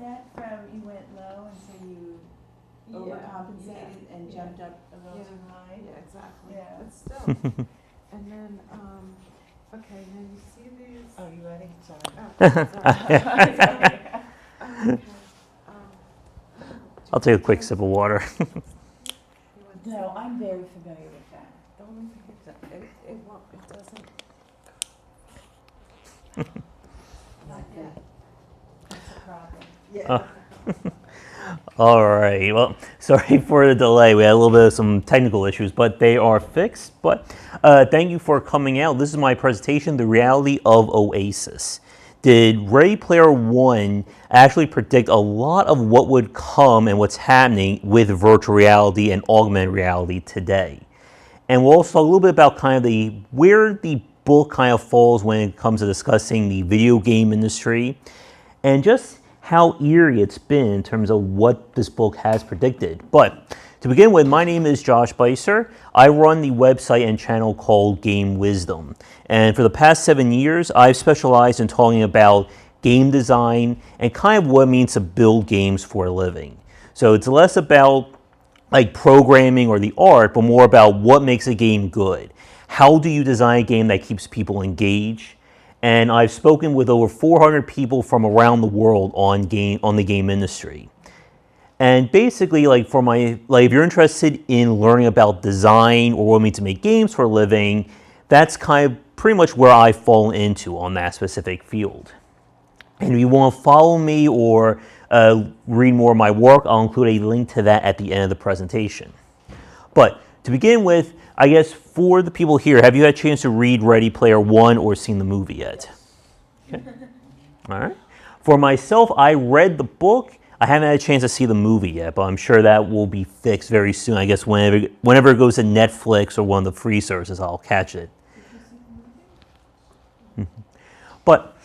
that from you went low and so you overcompensated and jumped up a little too high? Yeah, exactly. Yeah. But still. And then, okay, now you see these. Oh, you ready? Sorry. Oh, sorry. Okay. I'll take a quick sip of water. No, I'm very familiar with that. It won't, it doesn't. Not yet. That's a problem. Yeah. All right. Well, sorry for the delay. We had a little bit of some technical issues, but they are fixed. But thank you for coming out. This is my presentation, The Reality of Oasis. Did Ready Player One actually predict a lot of what would come and what's happening with virtual reality and augmented reality today? And we'll also talk a little bit about kind of where the book kind of falls when it comes to discussing the video game industry and just how eerie it's been in terms of what this book has predicted. But to begin with, my name is Josh Beiser. I run the website and channel called Game Wisdom. And for the past 7 years, I've specialized in talking about game design and kind of what it means to build games for a living. So it's less about like programming or the art, but more about what makes a game good. How do you design a game that keeps people engaged? And I've spoken with over 400 people from around the world on the game industry. And basically, if you're interested in learning about design or what it means to make games for a living, that's kind of pretty much where I fall into on that specific field. And if you want to follow me or read more of my work, I'll include a link to that at the end of the presentation. But to begin with, I guess for the people here, have you had a chance to read Ready Player One or seen the movie yet? Okay. All right. For myself, I read the book. I haven't had a chance to see the movie yet, but I'm sure that will be fixed very soon. I guess whenever it goes to Netflix or one of the free services, I'll catch it. But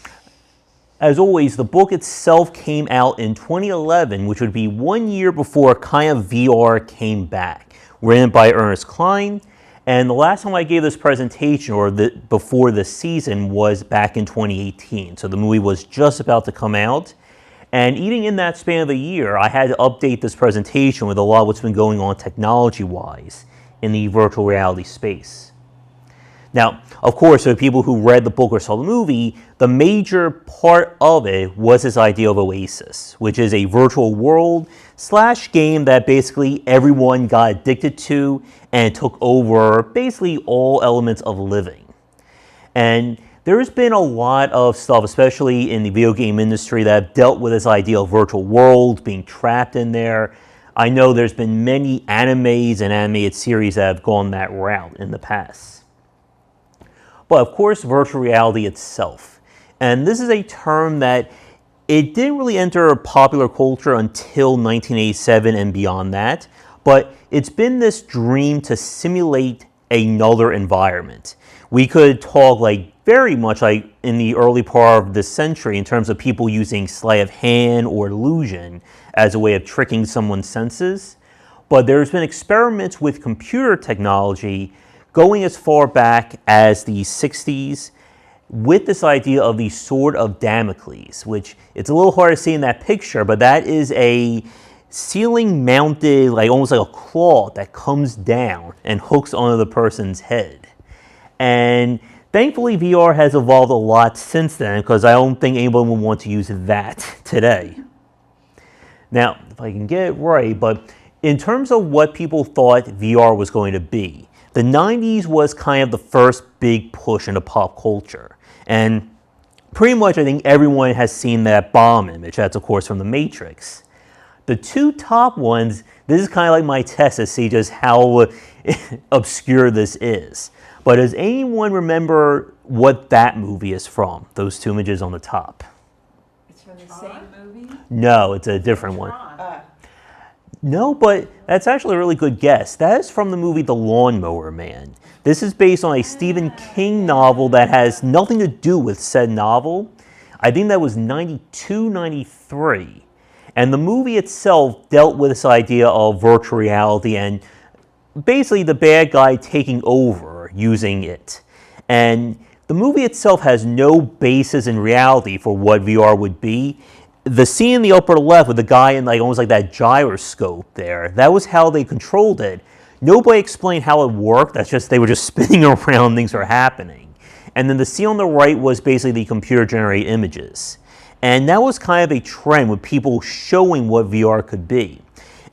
as always, the book itself came out in 2011, which would be 1 year before kind of VR came back. Written by Ernest Cline. And the last time I gave this presentation, or before this season, was back in 2018. So the movie was just about to come out. And even in that span of a year, I had to update this presentation with a lot of what's been going on technology-wise in the virtual reality space. Now, of course, for people who read the book or saw the movie, the major part of it was this idea of Oasis, which is a virtual world / game that basically everyone got addicted to and took over basically all elements of living. And there's been a lot of stuff, especially in the video game industry, that have dealt with this idea of virtual worlds, being trapped in there. I know there's been many animes and animated series that have gone that route in the past. But of course, virtual reality itself. And this is a term that it didn't really enter popular culture until 1987 and beyond that. But it's been this dream to simulate another environment. We could talk very much like in the early part of this century in terms of people using sleight of hand or illusion as a way of tricking someone's senses. But there's been experiments with computer technology going as far back as the 60s with this idea of the Sword of Damocles, which it's a little hard to see in that picture, but that is a ceiling mounted, almost like a claw that comes down and hooks onto the person's head. And thankfully, VR has evolved a lot since then, because I don't think anyone would want to use that today. Now, if I can get it right, but in terms of what people thought VR was going to be, the 90s was kind of the first big push into pop culture. And pretty much I think everyone has seen that bomb image. That's, of course, from The Matrix. The two top ones, this is kind of like my test to see just how obscure this is. But does anyone remember what that movie is from? Those two images on the top. It's from the same movie? No, it's a different one. No, but that's actually a really good guess. That is from the movie The Lawnmower Man. This is based on a Stephen King novel that has nothing to do with said novel. I think that was 92, 93. And the movie itself dealt with this idea of virtual reality and basically the bad guy taking over using it. And the movie itself has no basis in reality for what VR would be. the scene in the upper left with the guy in like almost like that gyroscope there, that was how they controlled it. Nobody explained how it worked. That's just they were just spinning around, things were happening. And then the scene on the right was basically the computer-generated images. And that was kind of a trend with people showing what VR could be.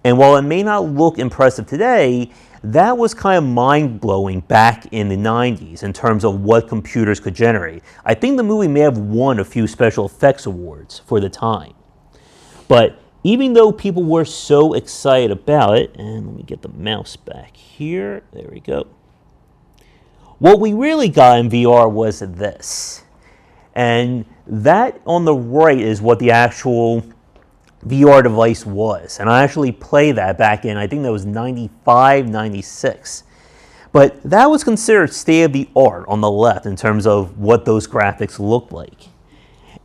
And while it may not look impressive today, that was kind of mind-blowing back in the 90s in terms of what computers could generate. I think the movie may have won a few special effects awards for the time. But even though people were so excited about it, and let me get the mouse back here, there we go. What we really got in VR was this. And that on the right is what the actual VR device was. And I actually played that back in, I think that was 95, 96. But that was considered state-of-the-art on the left in terms of what those graphics looked like.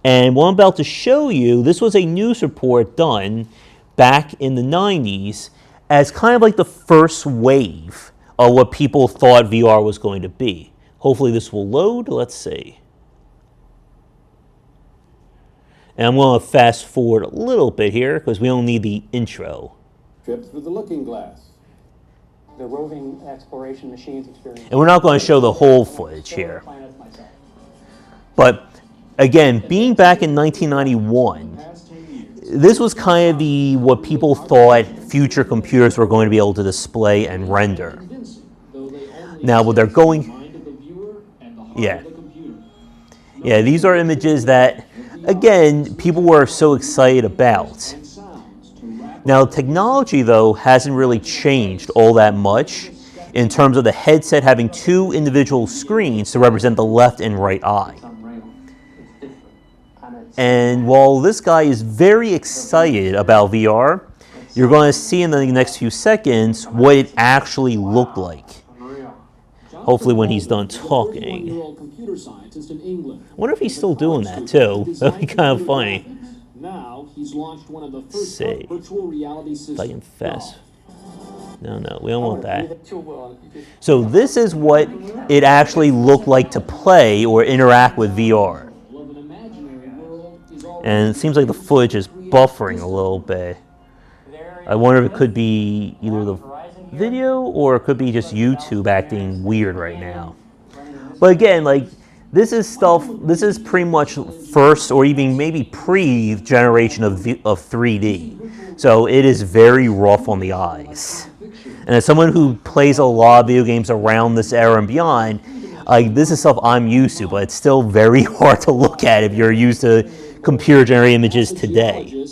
And what I'm about to show you, this was a news report done back in the 90s as kind of like the first wave of what people thought VR was going to be. Hopefully this will load. Let's see. And I'm going to fast forward a little bit here because we don't need the intro. Trips with the looking glass. The roving exploration machines experience. And we're not going to show the whole footage here. But again, being back in 1991, this was kind of the what people thought future computers were going to be able to display and render. Now, what they're going, yeah, these are images that, again, people were so excited about. Now, technology, though, hasn't really changed all that much in terms of the headset having two individual screens to represent the left and right eye. And while this guy is very excited about VR, you're going to see in the next few seconds what it actually looked like. Hopefully when he's done talking. I wonder if he's still doing that too. That'd be kind of funny. Now he's launched one of the first See virtual reality systems. if I can fast. No, we don't want that. So this is what it actually looked like to play or interact with VR. And it seems like the footage is buffering a little bit. I wonder if it could be either the video or it could be just YouTube acting weird right now. But again, like, this is pretty much first or even maybe pre-generation of 3D. So it is very rough on the eyes. And as someone who plays a lot of video games around this era and beyond, like, this is stuff I'm used to, but it's still very hard to look at if you're used to computer-generated images today.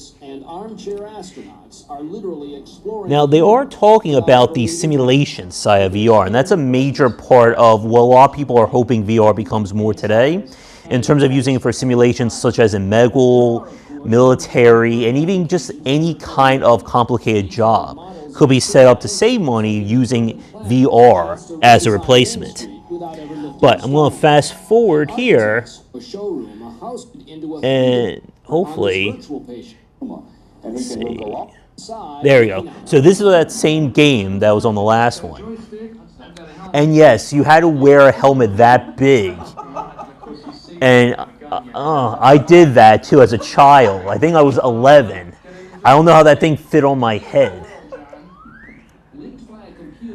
Now, they are talking about the simulation side of VR, and that's a major part of what a lot of people are hoping VR becomes more today, in terms of using it for simulations such as in medical, military, and even just any kind of complicated job could be set up to save money using VR as a replacement. But I'm going to fast forward here, and hopefully, let's see. There we go. So this is that same game that was on the last one. And yes, you had to wear a helmet that big. And I did that too as a child. I think I was 11. I don't know how that thing fit on my head.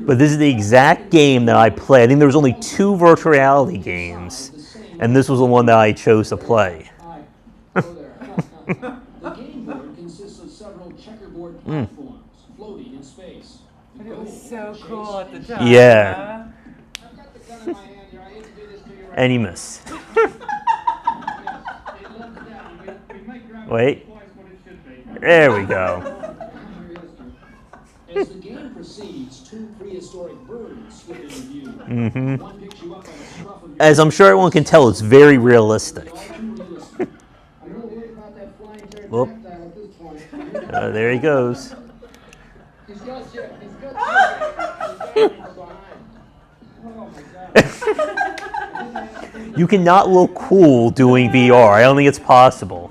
But this is the exact game that I played. I think there was only 2 virtual reality games. And this was the one that I chose to play. Floating in space. But it was so cool at the time. Yeah. And he missed. Wait. There we go. As the game proceeds, 2 prehistoric birds slip into view. One picks you up on the scruff of your As I'm sure everyone can tell, it's very realistic. Whoop. There he goes. You cannot look cool doing VR. I don't think it's possible.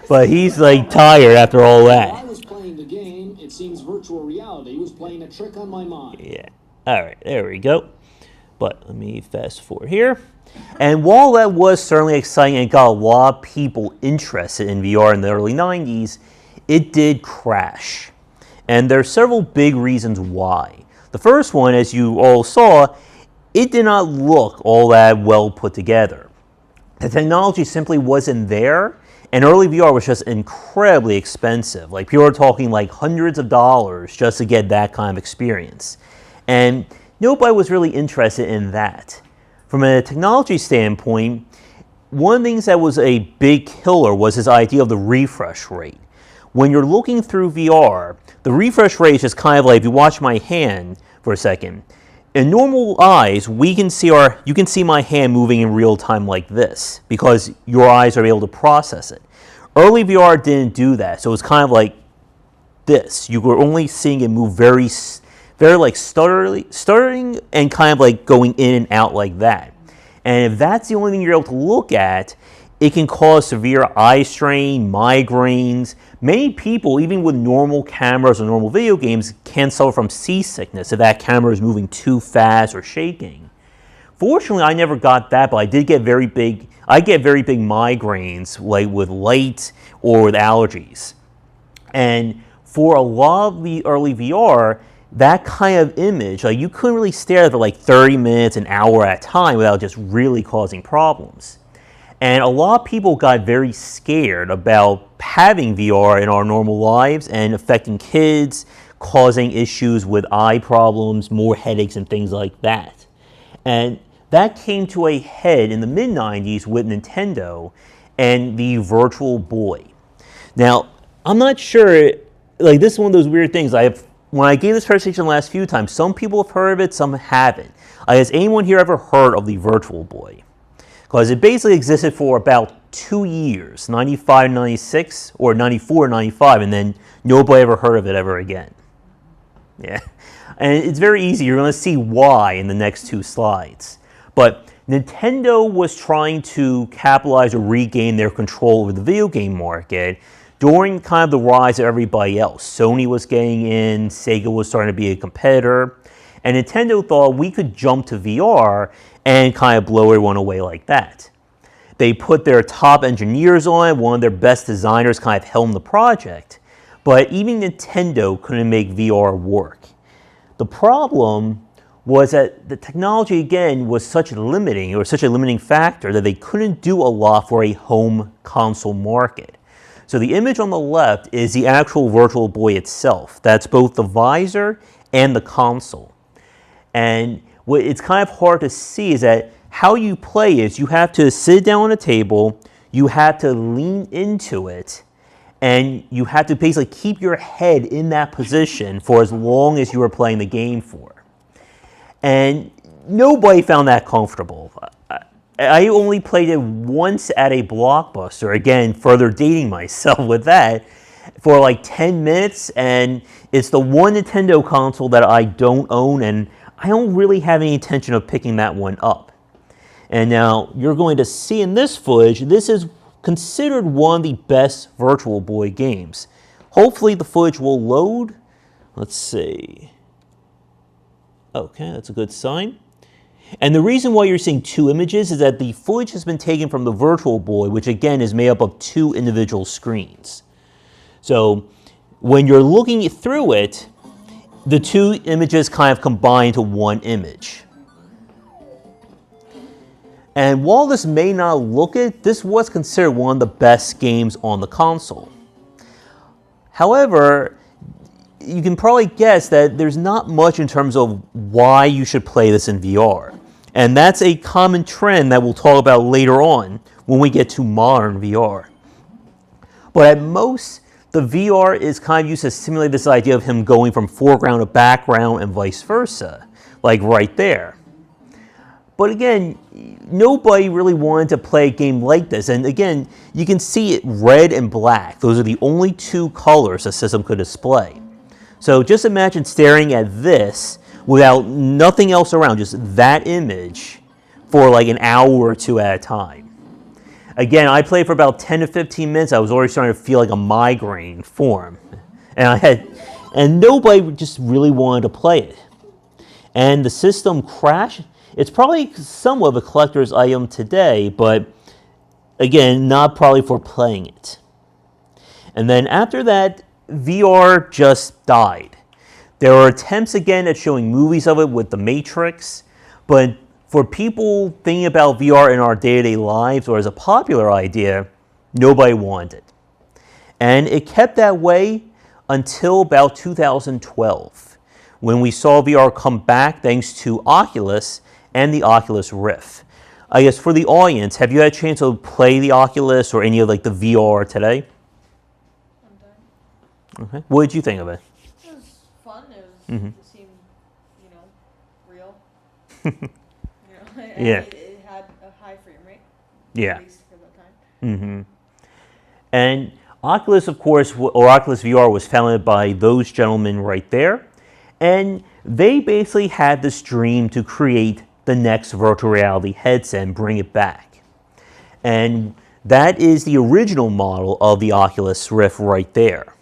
But he's like tired after all While I that. was playing the game, it seems virtual reality was playing a trick on my mind. Yeah. All right, there we go. But let me fast forward here. And while that was certainly exciting and got a lot of people interested in VR in the early 90s, it did crash. And there are several big reasons why. The first one, as you all saw, it did not look all that well put together. The technology simply wasn't there, and early VR was just incredibly expensive. Like, people are talking like hundreds of dollars just to get that kind of experience. And nobody was really interested in that. From a technology standpoint, one of the things that was a big killer was this idea of the refresh rate. When you're looking through VR, the refresh rate is just kind of like, if you watch my hand for a second, in normal eyes, you can see my hand moving in real time like this because your eyes are able to process it. Early VR didn't do that, so it's kind of like this. You were only seeing it move very like stuttering and kind of like going in and out like that. And if that's the only thing you're able to look at, it can cause severe eye strain, migraines. Many people, even with normal cameras or normal video games, can suffer from seasickness if that camera is moving too fast or shaking. Fortunately, I never got that, but I get very big migraines, like with light or with allergies. And for a lot of the early VR, that kind of image, like, you couldn't really stare at it for like 30 minutes, an hour at a time without just really causing problems. And a lot of people got very scared about having VR in our normal lives and affecting kids, causing issues with eye problems, more headaches, and things like that. And that came to a head in the mid-90s with Nintendo and the Virtual Boy. Now, I'm not sure, like, this is one of those weird things. When I gave this presentation the last few times, some people have heard of it, some haven't. Has anyone here ever heard of the Virtual Boy? Because it basically existed for about 2 years, 95, 96, or 94, 95, and then nobody ever heard of it ever again. Yeah, and it's very easy. You're going to see why in the next 2 slides. But Nintendo was trying to capitalize or regain their control over the video game market during kind of the rise of everybody else. Sony was getting in, Sega was starting to be a competitor, and Nintendo thought we could jump to VR and kind of blow everyone away like that. They put their top engineers on it, one of their best designers kind of helmed the project, but even Nintendo couldn't make VR work. The problem was that the technology, again, was such a limiting factor that they couldn't do a lot for a home console market. So the image on the left is the actual Virtual Boy itself. That's both the visor and the console. And what it's kind of hard to see is that how you play is you have to sit down on a table, you have to lean into it, and you have to basically keep your head in that position for as long as you are playing the game for. And nobody found that comfortable. I only played it once at a Blockbuster, again, further dating myself with that, for like 10 minutes, and it's the one Nintendo console that I don't own, and I don't really have any intention of picking that one up. And now you're going to see in this footage, this is considered one of the best Virtual Boy games. Hopefully the footage will load. Let's see. Okay, that's a good sign. And the reason why you're seeing 2 images is that the footage has been taken from the Virtual Boy, which again is made up of 2 individual screens. So when you're looking through it, the 2 images kind of combine to one image. And while this may not look it, this was considered one of the best games on the console. However, you can probably guess that there's not much in terms of why you should play this in VR. And that's a common trend that we'll talk about later on when we get to modern VR. But at most, the VR is kind of used to simulate this idea of him going from foreground to background and vice versa, like right there. But again, nobody really wanted to play a game like this. And again, you can see it red and black. Those are the only 2 colors the system could display. So just imagine staring at this without nothing else around, just that image for like an hour or 2 at a time. Again, I played for about 10 to 15 minutes. I was already starting to feel like a migraine form. And nobody just really wanted to play it. And the system crashed. It's probably somewhat of a collector's item today, but again, not probably for playing it. And then after that, VR just died. There were attempts again at showing movies of it with The Matrix, but for people thinking about VR in our day-to-day lives or as a popular idea, nobody wanted it. And it kept that way until about 2012, when we saw VR come back thanks to Oculus and the Oculus Rift. I guess for the audience, have you had a chance to play the Oculus or any of like the VR today? Okay. What did you think of it? It was fun. It Mhm. seemed, real. Yeah. It had a high frame rate. Yeah. At least for the time. And Oculus, of course, or Oculus VR was founded by those gentlemen right there. And they basically had this dream to create the next virtual reality headset and bring it back. And that is the original model of the Oculus Rift right there.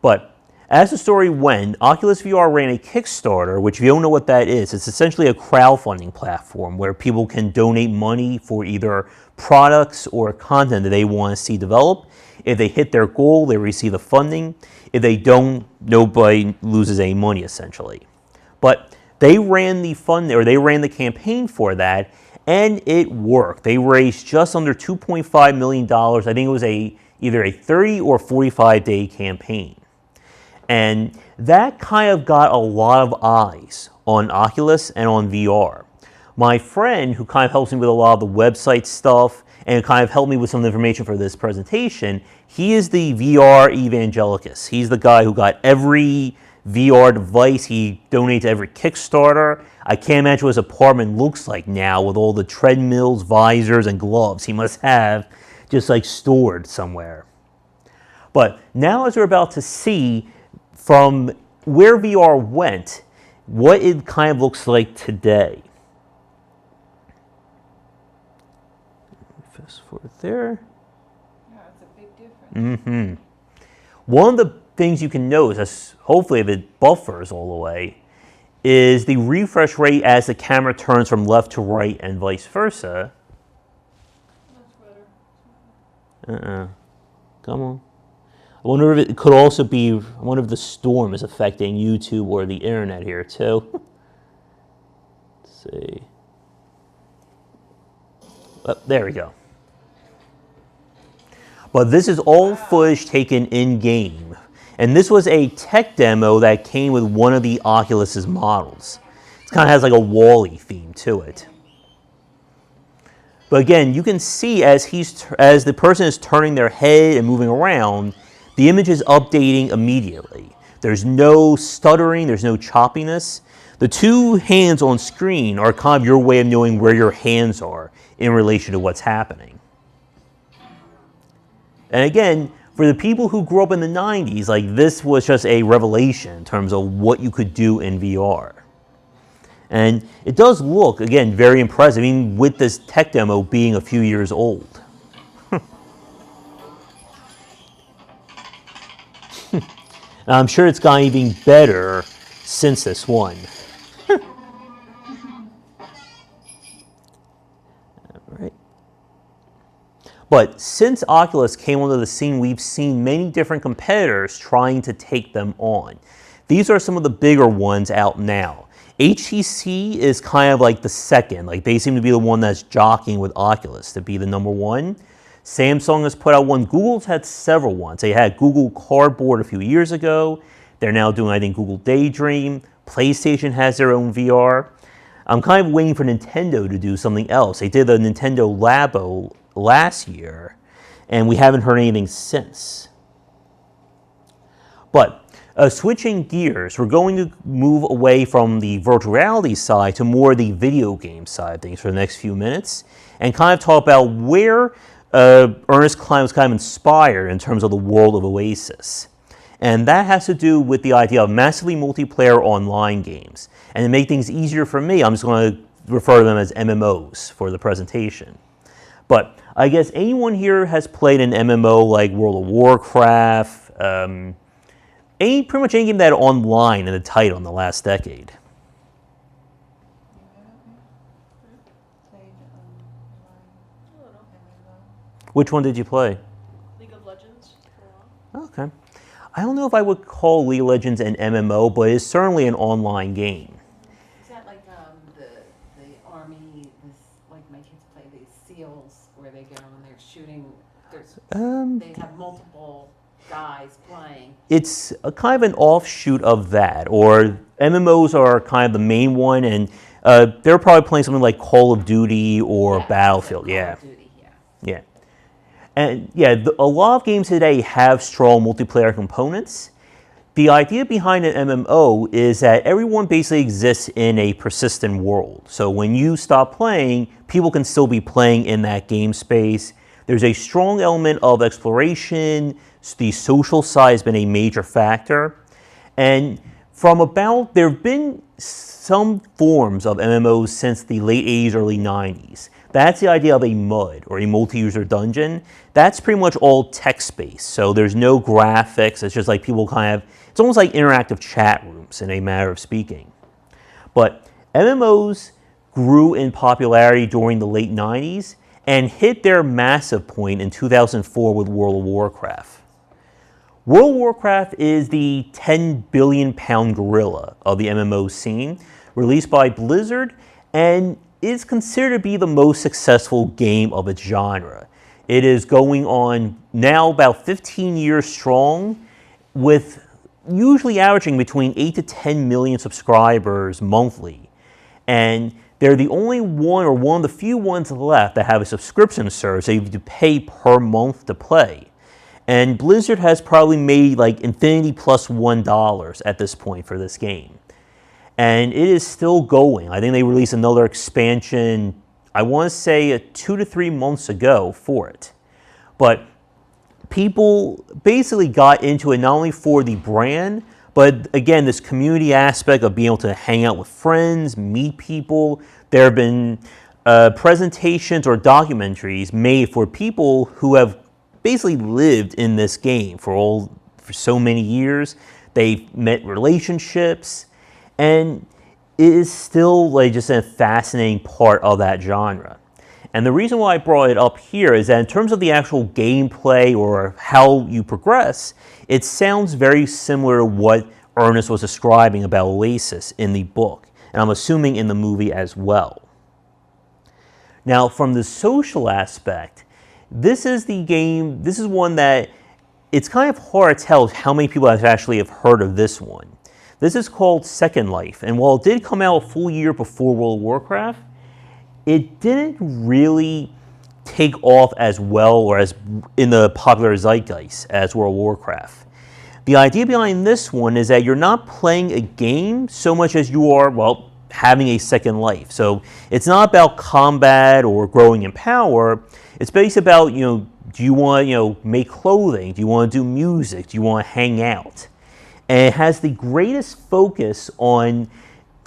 But as the story went, Oculus VR ran a Kickstarter, which if you don't know what that is, it's essentially a crowdfunding platform where people can donate money for either products or content that they want to see developed. If they hit their goal, they receive the funding. If they don't, nobody loses any money essentially. But they ran the they ran the campaign for that, and it worked. They raised just under $2.5 million. I think it was either a 30 or 45-day campaign. And that kind of got a lot of eyes on Oculus and on VR. My friend, who kind of helps me with a lot of the website stuff and kind of helped me with some information for this presentation, he is the VR evangelicus. He's the guy who got every VR device. He donates to every Kickstarter. I can't imagine what his apartment looks like now with all the treadmills, visors, and gloves he must have just like stored somewhere. But now as we're about to see from where VR went, what it kind of looks like today. Fast forward there. Yeah, it's a big difference. One of the things you can notice, hopefully if it buffers all the way, is the refresh rate as the camera turns from left to right and vice versa. That's better. Come on. I wonder if it could also be, I wonder if the storm is affecting YouTube or the internet here too. Let's see. Oh, there we go. But this is all footage taken in-game. And this was a tech demo that came with one of the Oculus's models. It kind of has like a Wall-E theme to it. But again, you can see as the person is turning their head and moving around, the image is updating immediately. There's no stuttering, there's no choppiness. The two hands on screen are kind of your way of knowing where your hands are in relation to what's happening. And again, for the people who grew up in the 90s, like this was just a revelation in terms of what you could do in VR. And it does look, again, very impressive, even with this tech demo being a few years old. And I'm sure it's gotten even better since this one. All right. But since Oculus came onto the scene, we've seen many different competitors trying to take them on. These are some of the bigger ones out now. HTC is kind of like the second, like they seem to be the one that's jockeying with Oculus to be the number one. Samsung has put out one. Google's had several ones. They had Google Cardboard a few years ago. They're now doing, I think, Google Daydream. PlayStation has their own VR. I'm kind of waiting for Nintendo to do something else. They did the Nintendo Labo last year, and we haven't heard anything since. But switching gears, we're going to move away from the virtual reality side to more the video game side of things for the next few minutes, and kind of talk about where Ernest Cline was kind of inspired in terms of the world of Oasis. And that has to do with the idea of massively multiplayer online games. And to make things easier for me, I'm just going to refer to them as MMOs for the presentation. But I guess anyone here has played an MMO like World of Warcraft, pretty much any game that had online in the title in the last decade. Which one did you play? League of Legends for a while. Okay. I don't know if I would call League of Legends an MMO, but it's certainly an online game. Is that like the army, like my kids play these SEALs where they go and they're shooting, they have multiple guys playing? It's a kind of an offshoot of that, or MMOs are kind of the main one, and they're probably playing something like Call of Duty or Battlefield. Call of Duty, Yeah. And yeah, a lot of games today have strong multiplayer components. The idea behind an MMO is that everyone basically exists in a persistent world. So when you stop playing, people can still be playing in that game space. There's a strong element of exploration. The social side has been a major factor. And there have been some forms of MMOs since the late 80s, early 90s. That's the idea of a MUD, or a multi-user dungeon. That's pretty much all text-based, so there's no graphics. It's just like people it's almost like interactive chat rooms in a matter of speaking. But MMOs grew in popularity during the late 90s and hit their massive point in 2004 with World of Warcraft. World of Warcraft is the 10 billion pound gorilla of the MMO scene, released by Blizzard, and is considered to be the most successful game of its genre. It is going on now about 15 years strong, with usually averaging between 8 to 10 million subscribers monthly. And they're the only one, or one of the few ones left, that have a subscription service that you have to pay per month to play. And Blizzard has probably made like infinity plus $1 at this point for this game. And it is still going. I think they released another expansion, I want to say 2 to 3 months ago for it. But people basically got into it not only for the brand, but again, this community aspect of being able to hang out with friends, meet people. There have been presentations or documentaries made for people who have basically lived in this game for so many years. They've met relationships, and it is still like just a fascinating part of that genre. And the reason why I brought it up here is that in terms of the actual gameplay or how you progress, it sounds very similar to what Ernest was describing about Oasis in the book, and I'm assuming in the movie as well. Now, from the social aspect, this is one that it's kind of hard to tell how many people actually have heard of this one. This is called Second Life, and while it did come out a full year before World of Warcraft, it didn't really take off as well or as in the popular zeitgeist as World of Warcraft. The idea behind this one is that you're not playing a game so much as you are, well, having a second life. So it's not about combat or growing in power. It's basically about, do you want to, make clothing? Do you want to do music? Do you want to hang out? And it has the greatest focus on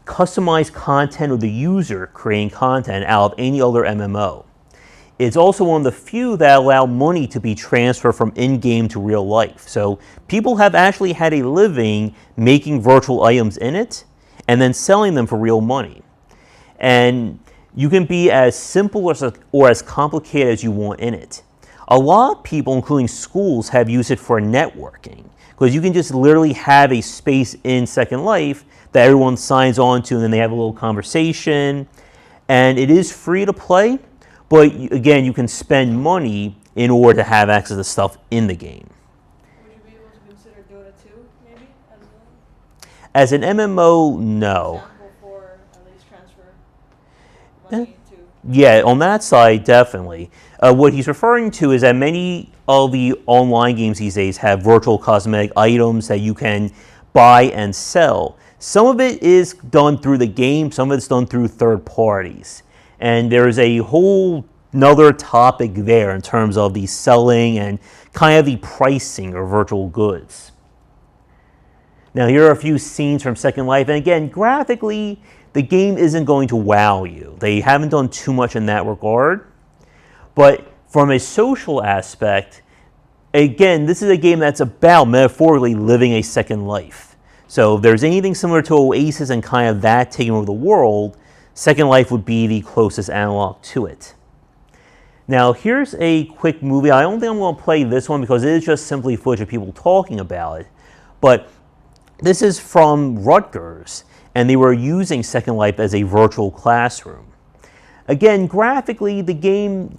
customized content or the user creating content out of any other MMO. It's also one of the few that allow money to be transferred from in-game to real life. So people have actually had a living making virtual items in it and then selling them for real money. And you can be as simple or as complicated as you want in it. A lot of people, including schools, have used it for networking, because you can just literally have a space in Second Life that everyone signs on to, and then they have a little conversation. And it is free to play, but again, you can spend money in order to have access to stuff in the game. Would you be able to consider Dota 2, maybe, as well? As an MMO, no. Example for at least transfer money to... Yeah, on that side, definitely. What he's referring to is that many of the online games these days have virtual cosmetic items that you can buy and sell. Some of it is done through the game, some of it's done through third parties. And there's a whole another topic there in terms of the selling and kind of the pricing of virtual goods. Now, here are a few scenes from Second Life, and again, graphically, the game isn't going to wow you. They haven't done too much in that regard. But from a social aspect, again, this is a game that's about, metaphorically, living a second life. So if there's anything similar to Oasis and kind of that taking over the world, Second Life would be the closest analog to it. Now, here's a quick movie. I don't think I'm going to play this one because it is just simply footage of people talking about it. But this is from Rutgers, and they were using Second Life as a virtual classroom. Again, graphically, the game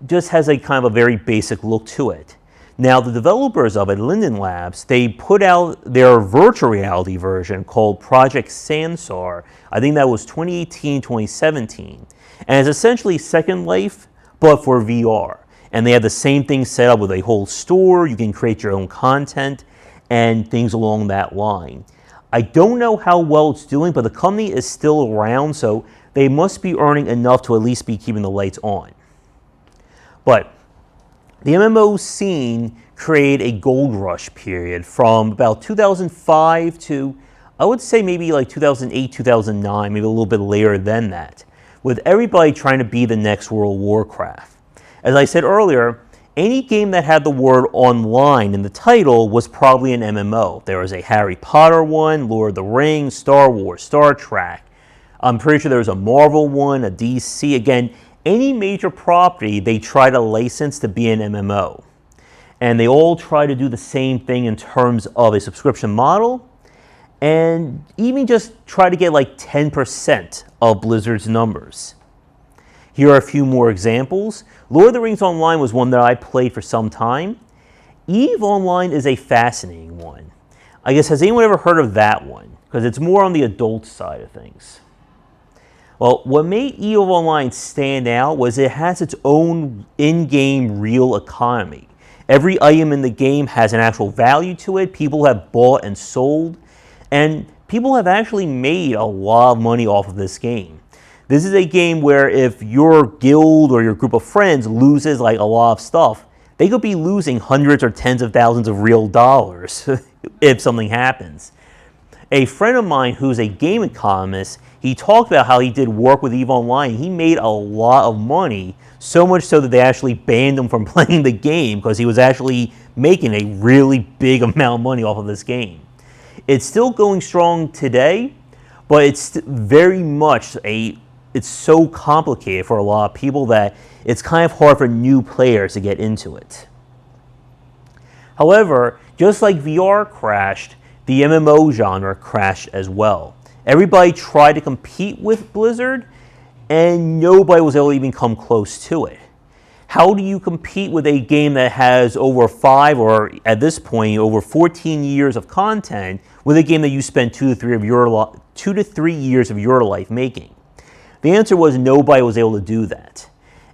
just has a kind of a very basic look to it. Now, the developers of it, Linden Labs, they put out their virtual reality version called Project Sansar. I think that was 2018, 2017. And it's essentially Second Life, but for VR. And they have the same thing set up with a whole store. You can create your own content and things along that line. I don't know how well it's doing, but the company is still around, so they must be earning enough to at least be keeping the lights on. But the MMO scene created a gold rush period from about 2005 to, I would say maybe like 2008, 2009, maybe a little bit later than that, with everybody trying to be the next World of Warcraft. As I said earlier, any game that had the word online in the title was probably an MMO. There was a Harry Potter one, Lord of the Rings, Star Wars, Star Trek. I'm pretty sure there was a Marvel one, a DC. Again, any major property they try to license to be an MMO. And they all try to do the same thing in terms of a subscription model and even just try to get like 10% of Blizzard's numbers. Here are a few more examples. Lord of the Rings Online was one that I played for some time. EVE Online is a fascinating one. I guess, has anyone ever heard of that one? Because it's more on the adult side of things. Well, what made EVE Online stand out was it has its own in-game real economy. Every item in the game has an actual value to it. People have bought and sold, and people have actually made a lot of money off of this game. This is a game where if your guild or your group of friends loses like a lot of stuff, they could be losing hundreds or tens of thousands of real dollars if something happens. A friend of mine who's a game economist, he talked about how he did work with EVE Online. He made a lot of money, so much so that they actually banned him from playing the game because he was actually making a really big amount of money off of this game. It's still going strong today, but it's very much it's so complicated for a lot of people that it's kind of hard for new players to get into it. However, just like VR crashed, the MMO genre crashed as well. Everybody tried to compete with Blizzard, and nobody was able to even come close to it. How do you compete with a game that has over 5 or at this point over 14 years of content with a game that you spent 2 to 3 years of your life making? The answer was nobody was able to do that.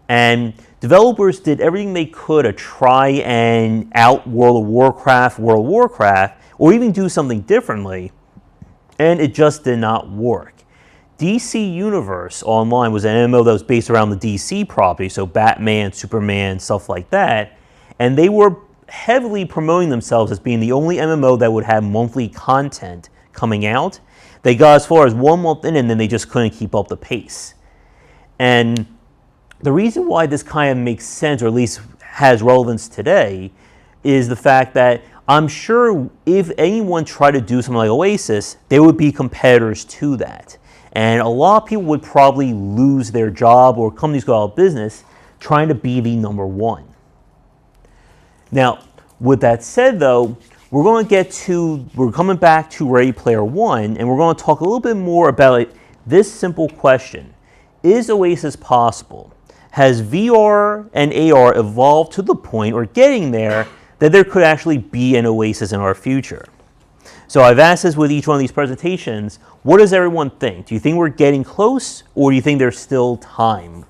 And developers did everything they could to try and out World of Warcraft, or even do something differently, and it just did not work. DC Universe Online was an MMO that was based around the DC property, so Batman, Superman, stuff like that, and they were heavily promoting themselves as being the only MMO that would have monthly content coming out. They got as far as 1 month in, and then they just couldn't keep up the pace. And the reason why this kind of makes sense, or at least has relevance today, is the fact that I'm sure if anyone tried to do something like Oasis, they would be competitors to that. And a lot of people would probably lose their job or companies go out of business trying to be the number one. Now, with that said though, we're coming back to Ready Player One, and we're going to talk a little bit more about this simple question. Is Oasis possible? Has VR and AR evolved to the point, or getting there, that there could actually be an Oasis in our future? So I've asked this with each one of these presentations. What does everyone think? Do you think we're getting close, or do you think there's still time?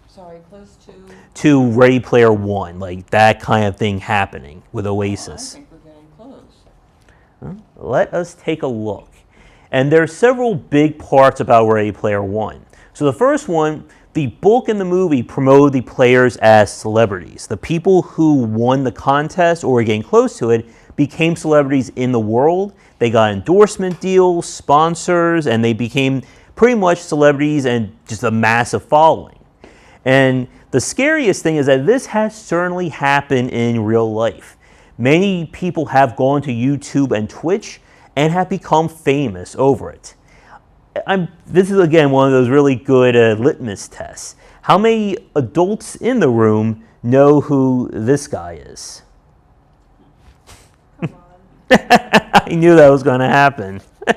Sorry, close to. To Ready Player One, like that kind of thing happening with Oasis. I think we're getting close. Let us take a look. And there are several big parts about Ready Player One. So the first one, the book and the movie promoted the players as celebrities. The people who won the contest or were getting close to it became celebrities in the world. They got endorsement deals, sponsors, and they became pretty much celebrities and just a massive following. And the scariest thing is that this has certainly happened in real life. Many people have gone to YouTube and Twitch and have become famous over it. This is, again, one of those really good litmus tests. How many adults in the room know who this guy is? Come on. I knew that was going to happen. Who's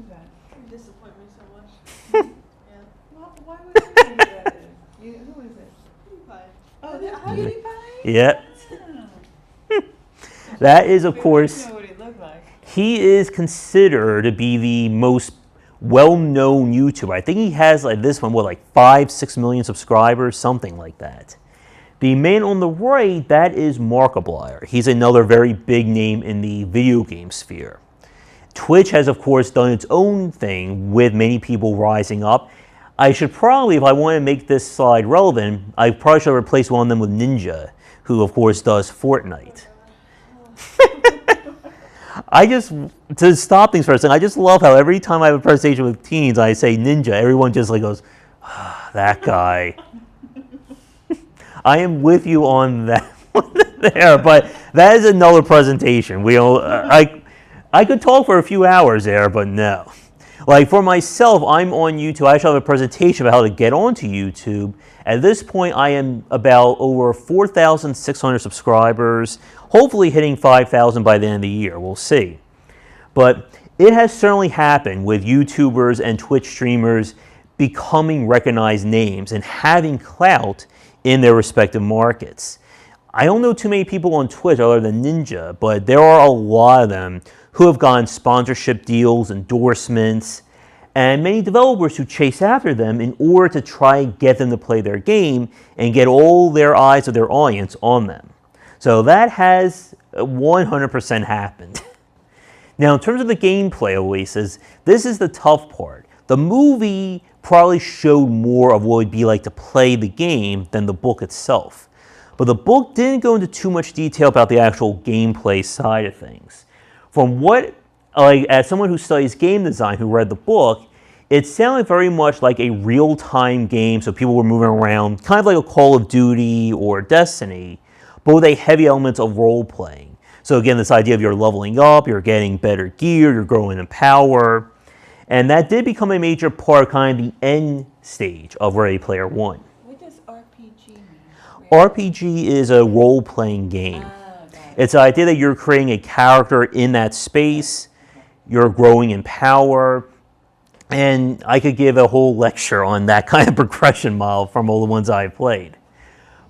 that? You disappoint me so much. Yeah. Well, why would you know who that is? Who is it? PewDiePie. Oh, that's PewDiePie? Yep. Oh. That is, of Wait, course, I know what he looked like. he is considered to be the most well-known YouTuber. I think he has like this one, what, like 5-6 million subscribers, something like that. The man on the right, that is Markiplier. He's another very big name in the video game sphere. Twitch has, of course, done its own thing with many people rising up. I should probably, if I want to make this slide relevant, I probably should replace one of them with Ninja, who, of course, does Fortnite. To stop things for a second, I just love how every time I have a presentation with teens, I say Ninja, everyone just like goes, ah, that guy. I am with you on that one there, but that is another presentation. I could talk for a few hours there, but no. Like for myself, I'm on YouTube. I actually have a presentation about how to get onto YouTube. At this point, I am about over 4,600 subscribers, hopefully hitting 5,000 by the end of the year. We'll see. But it has certainly happened with YouTubers and Twitch streamers becoming recognized names and having clout in their respective markets. I don't know too many people on Twitch other than Ninja, but there are a lot of them who have gotten sponsorship deals, endorsements, and many developers who chase after them in order to try and get them to play their game and get all their eyes of their audience on them. So that has 100% happened. Now, in terms of the gameplay, Oasis, this is the tough part. The movie probably showed more of what it would be like to play the game than the book itself. But the book didn't go into too much detail about the actual gameplay side of things. From what, as someone who studies game design who read the book, it sounded very much like a real-time game, so people were moving around, kind of like a Call of Duty or Destiny, but with a heavy element of role-playing. So again, this idea of you're leveling up, you're getting better gear, you're growing in power, and that did become a major part, kind of the end stage of Ready Player One. What does RPG mean? RPG is a role-playing game. It's the idea that you're creating a character in that space, you're growing in power, and I could give a whole lecture on that kind of progression model from all the ones I've played.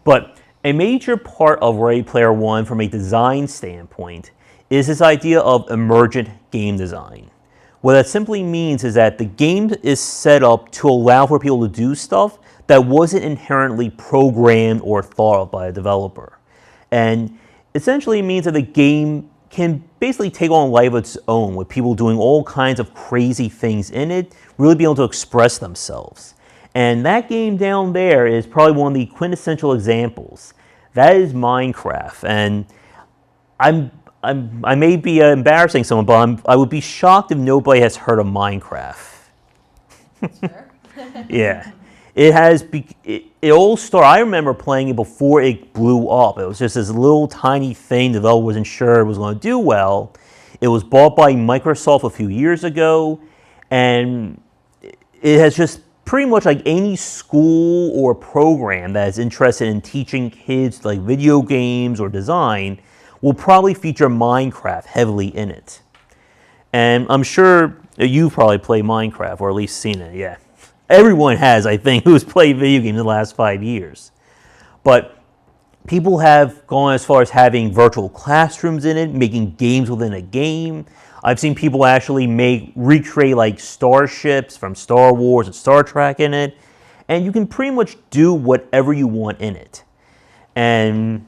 But a major part of Ready Player One from a design standpoint is this idea of emergent game design. What that simply means is that the game is set up to allow for people to do stuff that wasn't inherently programmed or thought of by a developer. And essentially it means that the game can basically take on a life of its own with people doing all kinds of crazy things in it, really being able to express themselves. And that game down there is probably one of the quintessential examples. That is Minecraft. And I may be embarrassing someone, but I would be shocked if nobody has heard of Minecraft. Sure. Yeah. It all started, I remember playing it before it blew up. It was just this little tiny thing the developer wasn't sure it was going to do well. It was bought by Microsoft a few years ago, and it has just pretty much like any school or program that is interested in teaching kids like video games or design will probably feature Minecraft heavily in it. And I'm sure you've probably played Minecraft, or at least seen it, yeah. Everyone has, I think, who's played video games in the last 5 years. But people have gone as far as having virtual classrooms in it, making games within a game. I've seen people actually recreate like starships from Star Wars and Star Trek in it. And you can pretty much do whatever you want in it. And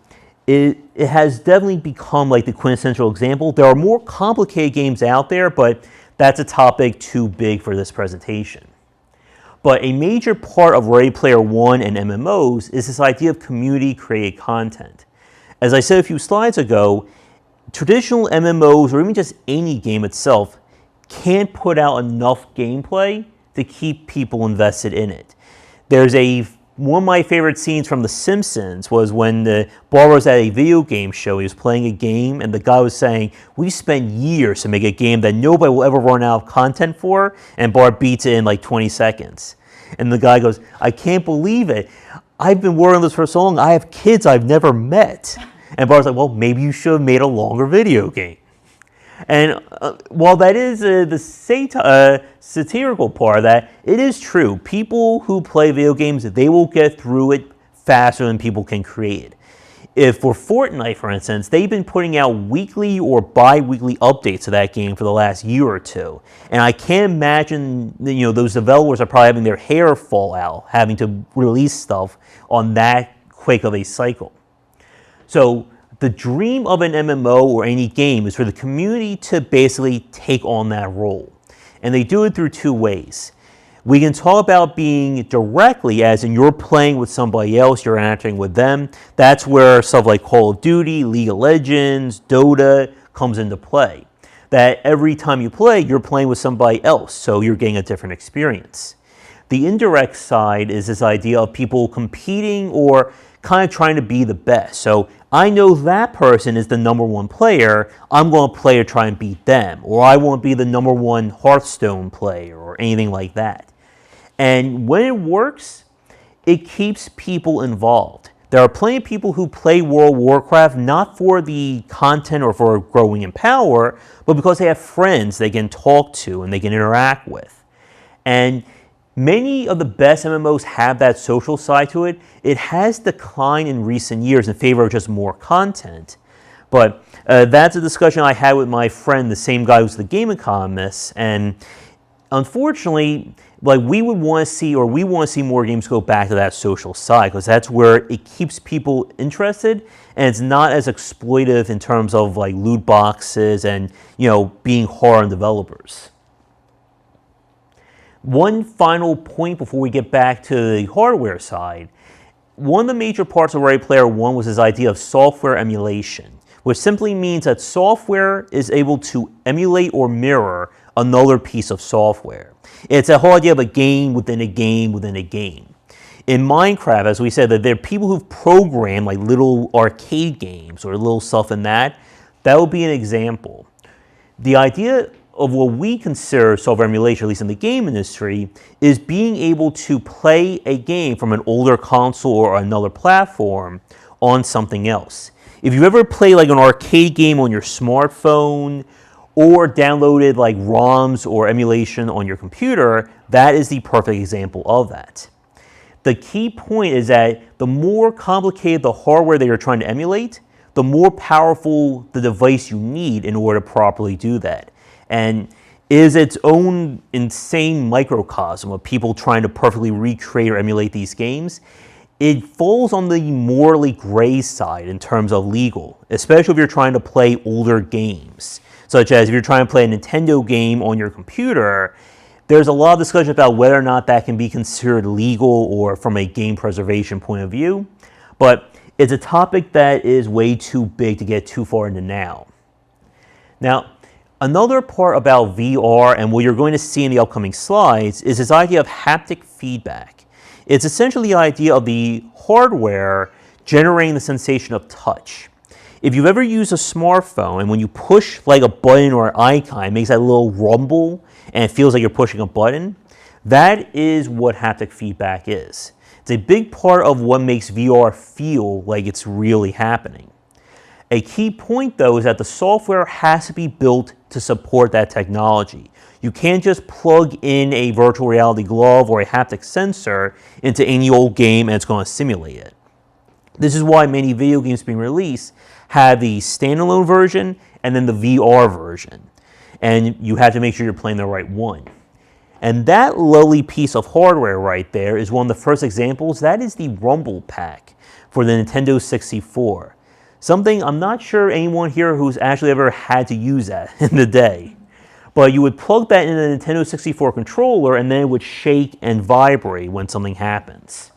it has definitely become like the quintessential example. There are more complicated games out there, but that's a topic too big for this presentation. But a major part of Ready Player One and MMOs is this idea of community-created content. As I said a few slides ago, traditional MMOs, or even just any game itself, can't put out enough gameplay to keep people invested in it. One of my favorite scenes from The Simpsons was when Bart was at a video game show. He was playing a game, and the guy was saying, "We spent years to make a game that nobody will ever run out of content for," and Bart beats it in like 20 seconds. And the guy goes, I can't believe it. I've been working on this for so long. I have kids I've never met. And Bart's like, well, maybe you should have made a longer video game. And while that is the satirical part of that, it is true. People who play video games, they will get through it faster than people can create it. If for Fortnite, for instance, they've been putting out weekly or bi-weekly updates of that game for the last year or two. And I can't imagine, those developers are probably having their hair fall out, having to release stuff on that quick of a cycle. So the dream of an MMO or any game is for the community to basically take on that role. And they do it through two ways. We can talk about being directly, as in you're playing with somebody else, you're interacting with them. That's where stuff like Call of Duty, League of Legends, Dota comes into play. That every time you play, you're playing with somebody else, so you're getting a different experience. The indirect side is this idea of people competing or kind of trying to be the best. So I know that person is the number one player, I'm going to play to try and beat them. Or I want to be the number one Hearthstone player or anything like that. And when it works, it keeps people involved. There are plenty of people who play World of Warcraft not for the content or for growing in power, but because they have friends they can talk to and they can interact with. And many of the best MMOs have that social side to it. It has declined in recent years in favor of just more content. But that's a discussion I had with my friend, the same guy who's the game economist. And unfortunately, we want to see more games go back to that social side, because that's where it keeps people interested and it's not as exploitive in terms of loot boxes and being hard on developers. One final point before we get back to the hardware side. One of the major parts of Ready Player One was this idea of software emulation, which simply means that software is able to emulate or mirror another piece of software. It's a whole idea of a game within a game within a game. In Minecraft, as we said, that there are people who've programmed little arcade games or little stuff in that. That would be an example. The idea of what we consider software emulation, at least in the game industry, is being able to play a game from an older console or another platform on something else. If you ever play an arcade game on your smartphone or downloaded ROMs or emulation on your computer, that is the perfect example of that. The key point is that the more complicated the hardware that you're trying to emulate, the more powerful the device you need in order to properly do that. And it is its own insane microcosm of people trying to perfectly recreate or emulate these games. It falls on the morally gray side in terms of legal, especially if you're trying to play older games. Such as if you're trying to play a Nintendo game on your computer, there's a lot of discussion about whether or not that can be considered legal or from a game preservation point of view. But it's a topic that is way too big to get too far into now. Now, another part about VR and what you're going to see in the upcoming slides is this idea of haptic feedback. It's essentially the idea of the hardware generating the sensation of touch. If you've ever used a smartphone and when you push a button or an icon, it makes that little rumble and it feels like you're pushing a button, that is what haptic feedback is. It's a big part of what makes VR feel like it's really happening. A key point, though, is that the software has to be built to support that technology. You can't just plug in a virtual reality glove or a haptic sensor into any old game and it's going to simulate it. This is why many video games being released have the standalone version and then the VR version. And you have to make sure you're playing the right one. And that lowly piece of hardware right there is one of the first examples. That is the Rumble Pack for the Nintendo 64. Something I'm not sure anyone here who's actually ever had to use that in the day. But you would plug that in the Nintendo 64 controller and then it would shake and vibrate when something happens.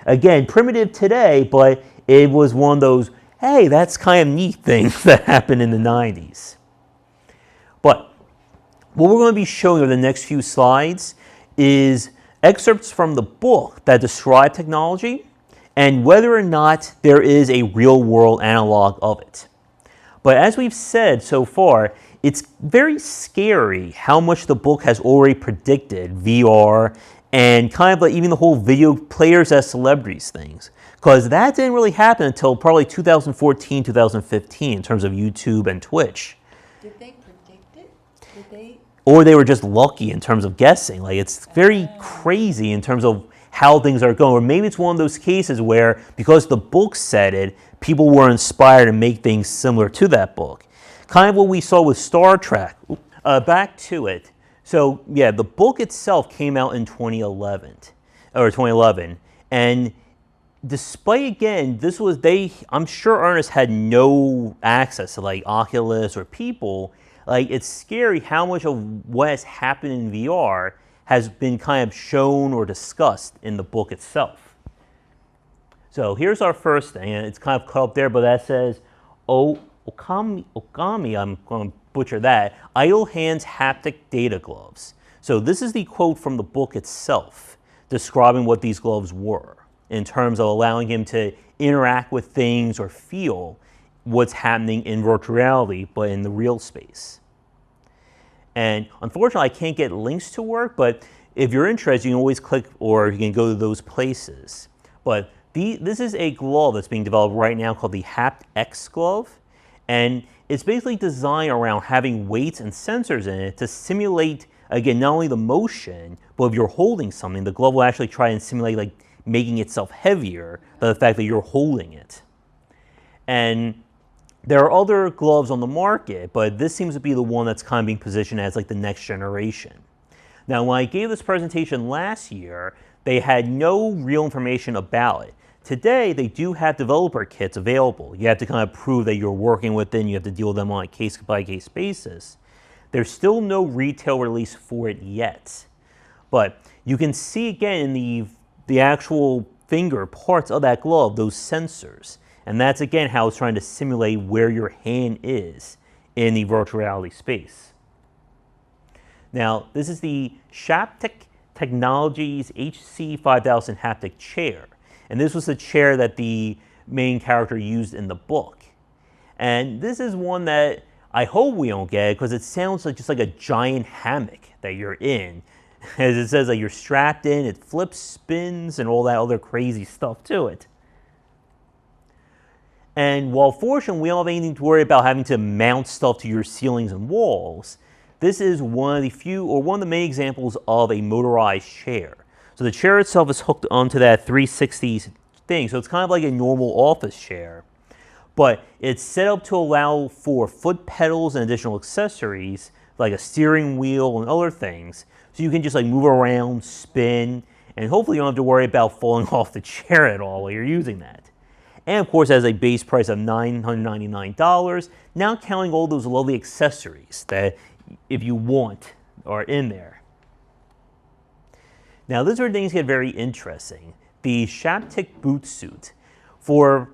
Again, primitive today, but it was one of those, hey, that's kind of neat things that happened in the 90s. But what we're going to be showing over the next few slides is excerpts from the book that describe technology and whether or not there is a real-world analog of it. But as we've said so far, it's very scary how much the book has already predicted VR and kind of like even the whole video players as celebrities things. Because that didn't really happen until probably 2014, 2015 in terms of YouTube and Twitch. Did they predict it? Did they? Or they were just lucky in terms of guessing. Like, it's very crazy in terms of how things are going. Or maybe it's one of those cases where, because the book said it, people were inspired to make things similar to that book. Kind of what we saw with Star Trek. Back to it. So, yeah, the book itself came out in 2011. And despite, again, I'm sure Ernest had no access to, like, Oculus or people. Like, it's scary how much of what has happened in VR has been kind of shown or discussed in the book itself. So here's our first thing, and it's kind of cut up there, but that says, Okami, I'm going to butcher that, idle hands haptic data gloves. So this is the quote from the book itself, describing what these gloves were, in terms of allowing him to interact with things or feel what's happening in virtual reality, but in the real space. And unfortunately, I can't get links to work, but if you're interested, you can always click, or you can go to those places. But this is a glove that's being developed right now called the Haptic glove. And it's basically designed around having weights and sensors in it to simulate, again, not only the motion, but if you're holding something, the glove will actually try and simulate like making itself heavier by the fact that you're holding it. And there are other gloves on the market, but this seems to be the one that's kind of being positioned as like the next generation. Now, when I gave this presentation last year, they had no real information about it. Today, they do have developer kits available. You have to kind of prove that you're working with them. You have to deal with them on a case-by-case basis. There's still no retail release for it yet. But you can see again in the actual finger parts of that glove, those sensors. And that's, again, how it's trying to simulate where your hand is in the virtual reality space. Now, this is the Haptic Technologies HC5000 Haptic Chair. And this was the chair that the main character used in the book. And this is one that I hope we don't get, because it sounds like just like a giant hammock that you're in. As it says, like you're strapped in, it flips, spins, and all that other crazy stuff to it. And while fortunately we don't have anything to worry about having to mount stuff to your ceilings and walls, this is one of the many examples of a motorized chair. So the chair itself is hooked onto that 360 thing, so it's kind of like a normal office chair. But it's set up to allow for foot pedals and additional accessories, like a steering wheel and other things. So you can just like move around, spin, and hopefully you don't have to worry about falling off the chair at all while you're using that. And of course, it has a base price of $999, now counting all those lovely accessories that, if you want, are in there. Now, this is where things get very interesting. The Haptic boot suit. For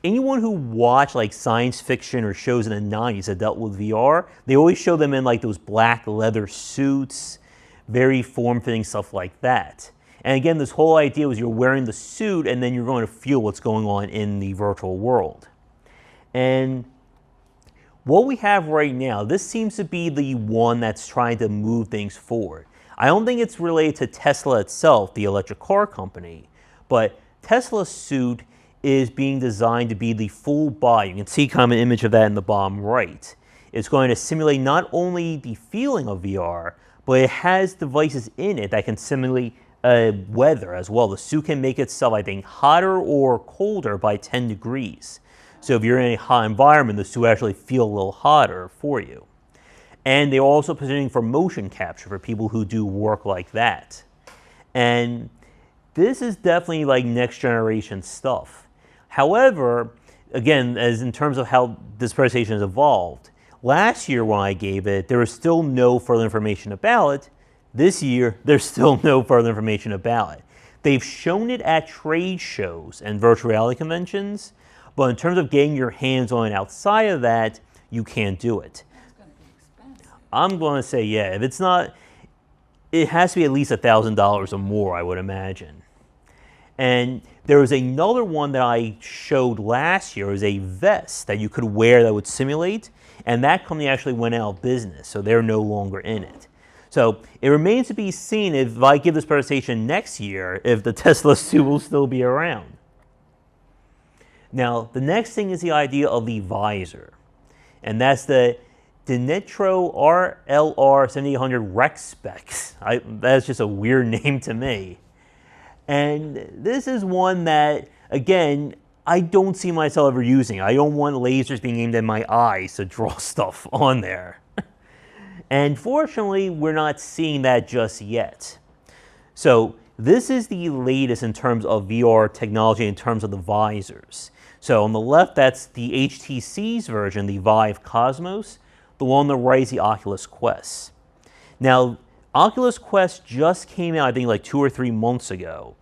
anyone who watched like science fiction or shows in the 90s that dealt with VR, they always show them in like those black leather suits, very form-fitting stuff like that. And again, this whole idea was you're wearing the suit and then you're going to feel what's going on in the virtual world. And what we have right now, this seems to be the one that's trying to move things forward. I don't think it's related to Tesla itself, the electric car company, but Tesla's suit is being designed to be the full body. You can see kind of an image of that in the bottom right. It's going to simulate not only the feeling of VR, but it has devices in it that can simulate weather as well. The suit can make itself, I think, hotter or colder by 10 degrees. So if you're in a hot environment, the suit will actually feel a little hotter for you. And they're also positioning for motion capture for people who do work like that. And this is definitely like next generation stuff. However, again, as in terms of how this presentation has evolved, last year when I gave it, there was still no further information about it. This year, there's still no further information about it. They've shown it at trade shows and virtual reality conventions, but in terms of getting your hands on it outside of that, you can't do it. That's going to be expensive. I'm going to say, yeah, if it's not, it has to be at least $1,000 or more, I would imagine. And there was another one that I showed last year. It was a vest that you could wear that would simulate, and that company actually went out of business, so they're no longer in it. So it remains to be seen if I give this presentation next year, if the Tesla 2 will still be around. Now, the next thing is the idea of the visor. And that's the Dinetro RLR 7800 Rex Specs. That's just a weird name to me. And this is one that, again, I don't see myself ever using. I don't want lasers being aimed at my eyes to draw stuff on there. And fortunately, we're not seeing that just yet. So this is the latest in terms of VR technology in terms of the visors. So on the left, that's the HTC's version, the Vive Cosmos. The one on the right is the Oculus Quest. Now, Oculus Quest just came out, I think, like 2 or 3 months ago.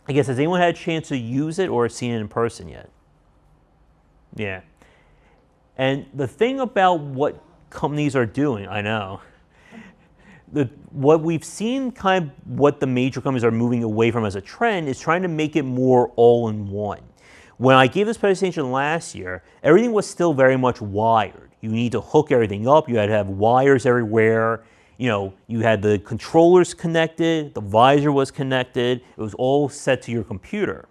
I guess, has anyone had a chance to use it or seen it in person yet? Yeah. And the thing about what companies are doing, I know, what we've seen, kind of what the major companies are moving away from as a trend is trying to make it more all-in-one. When I gave this presentation last year, everything was still very much wired. You need to hook everything up. You had to have wires everywhere. You know, you had the controllers connected, the visor was connected. It was all set to your computer.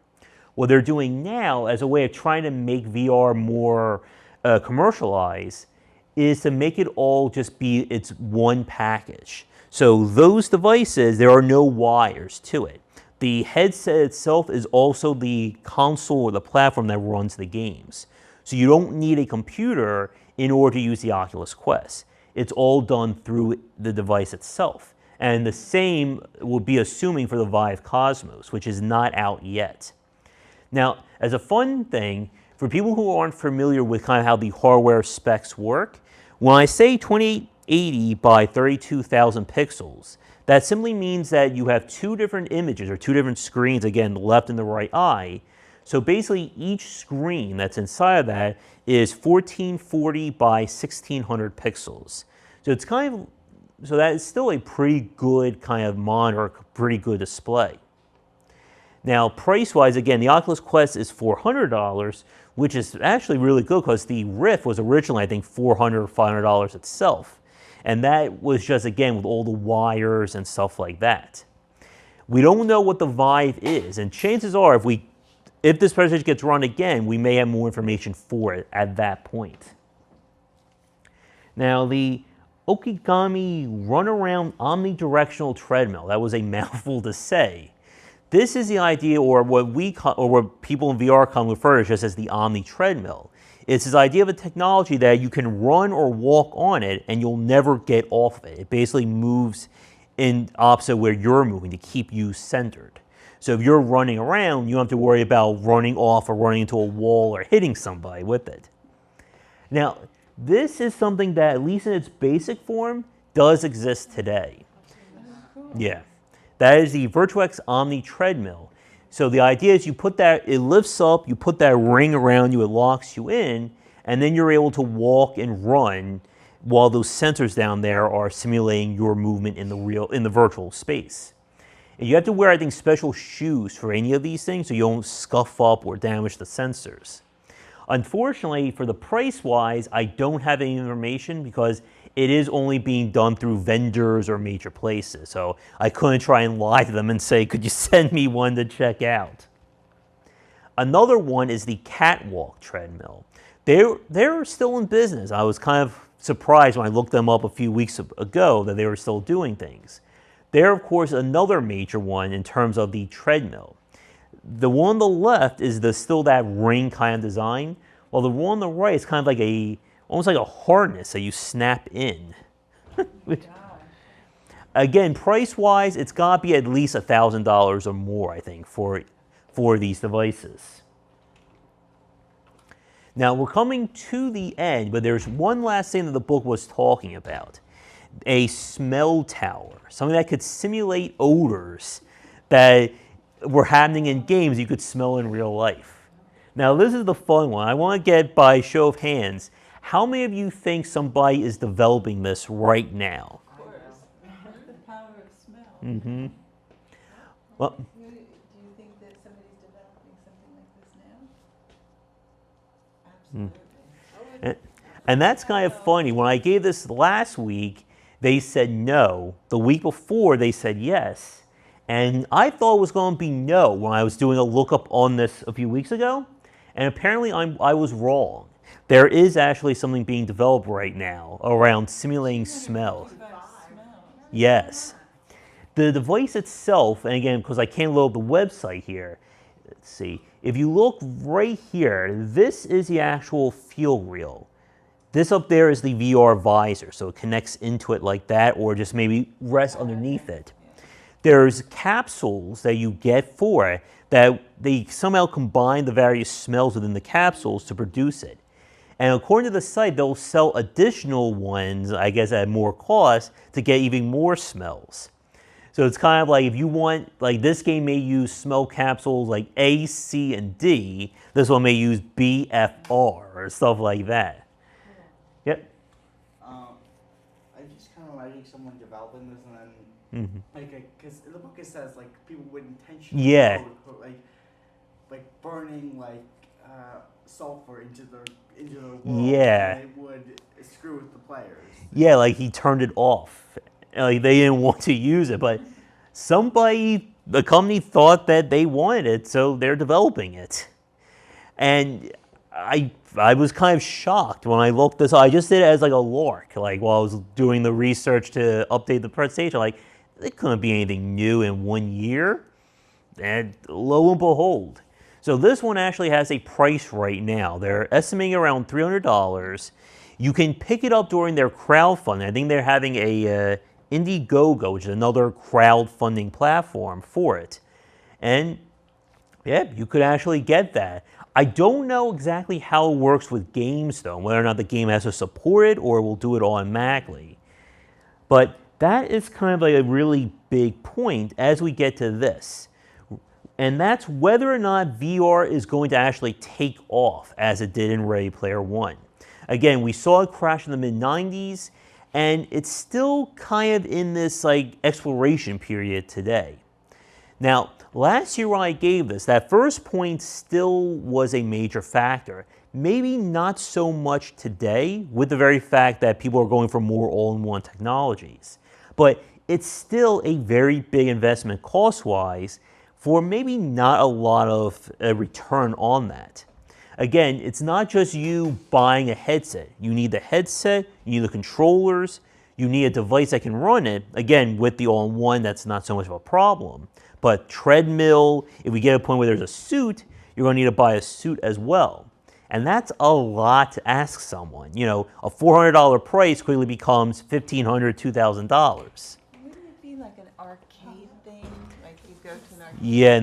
What they're doing now as a way of trying to make VR more commercialized is to make it all just be its one package. So those devices, there are no wires to it. The headset itself is also the console or the platform that runs the games. So you don't need a computer in order to use the Oculus Quest. It's all done through the device itself. And the same would be assuming for the Vive Cosmos, which is not out yet. Now, as a fun thing, for people who aren't familiar with kind of how the hardware specs work, when I say 2880 by 32,000 pixels, that simply means that you have 2 different images or 2 different screens, again, the left and the right eye. So basically each screen that's inside of that is 1440 by 1600 pixels. So it's kind of, so that is still a pretty good kind of monitor, pretty good display. Now, price-wise, again, the Oculus Quest is $400, which is actually really good because the Rift was originally, I think, $400 or $500 itself. And that was just, again, with all the wires and stuff like that. We don't know what the Vive is, and chances are, if this presentation gets run again, we may have more information for it at that point. Now, the Okigami Runaround Omnidirectional Treadmill, that was a mouthful to say. This is the idea, or what people in VR come refer to just as the Omni Treadmill. It's this idea of a technology that you can run or walk on it and you'll never get off of it. It basically moves in opposite where you're moving to keep you centered. So if you're running around, you don't have to worry about running off or running into a wall or hitting somebody with it. Now, this is something that, at least in its basic form, does exist today. Yeah. That is the VirtuX Omni Treadmill. So the idea is you put that, it lifts up, you put that ring around you, it locks you in, and then you're able to walk and run while those sensors down there are simulating your movement in the virtual space. And you have to wear, I think, special shoes for any of these things so you don't scuff up or damage the sensors. Unfortunately, for the price-wise, I don't have any information because it is only being done through vendors or major places. So I couldn't try and lie to them and say, could you send me one to check out? Another one is the Catwalk treadmill. They're still in business. I was kind of surprised when I looked them up a few weeks ago that they were still doing things. They're, of course, another major one in terms of the treadmill. The one on the left is still that ring kind of design, while the one on the right is kind of like almost like a harness that you snap in. Again, price-wise, it's got to be at least $1,000 or more, I think, for these devices. Now, we're coming to the end, but there's one last thing that the book was talking about. A smell tower, something that could simulate odors that were happening in games you could smell in real life. Now, this is the fun one. I want to get, by show of hands, how many of you think somebody is developing this right now? Of course. That's the power of smell. Mm-hmm. Well, Do you think that somebody's developing something like this now? Absolutely. and that's kind of funny. When I gave this last week, they said no. The week before, they said yes. And I thought it was going to be no when I was doing a lookup on this a few weeks ago. And apparently I was wrong. There is actually something being developed right now around simulating smell. Yes. The device itself, and again, because I can't load the website here, let's see. If you look right here, this is the actual field reel. This up there is the VR visor, so it connects into it like that, or just maybe rests underneath it. There's capsules that you get for it that they somehow combine the various smells within the capsules to produce it. And according to the site, they'll sell additional ones, I guess at more cost, to get even more smells. So it's kind of like if you want, like this game may use smell capsules like A, C, and D. This one may use B, F, R, or stuff like that. Yep. I just kind of imagine someone developing this and then, because in the book it says like people would intentionally like burning like sulfur into their world. Yeah. And it would screw with the players. Yeah, like he turned it off. Like they didn't want to use it, but somebody, the company thought that they wanted it, so they're developing it. And I was kind of shocked when I looked this up. I just did it as like a lark, like while I was doing the research to update the presentation. Like, it couldn't be anything new in 1 year. And lo and behold. So this one actually has a price right now. They're estimating around $300. You can pick it up during their crowdfunding. I think they're having a Indiegogo, which is another crowdfunding platform for it. And yeah, you could actually get that. I don't know exactly how it works with games, though, whether or not the game has to support it or will do it automatically. But that is kind of like a really big point as we get to this. And that's whether or not VR is going to actually take off as it did in Ready Player One. Again, we saw it crash in the mid-90s, and it's still kind of in this like exploration period today. Now, last year when I gave this, that first point still was a major factor. Maybe not so much today with the very fact that people are going for more all-in-one technologies. But it's still a very big investment cost-wise for maybe not a lot of return on that. Again, it's not just you buying a headset. You need the headset, you need the controllers, you need a device that can run it. Again, with the all-in-one, that's not so much of a problem. But treadmill, if we get a point where there's a suit, you're going to need to buy a suit as well. And that's a lot to ask someone. You know, a $400 price quickly becomes $1,500, $2,000. Wouldn't it be like an arcade thing? Like you go to an arcade? Yeah,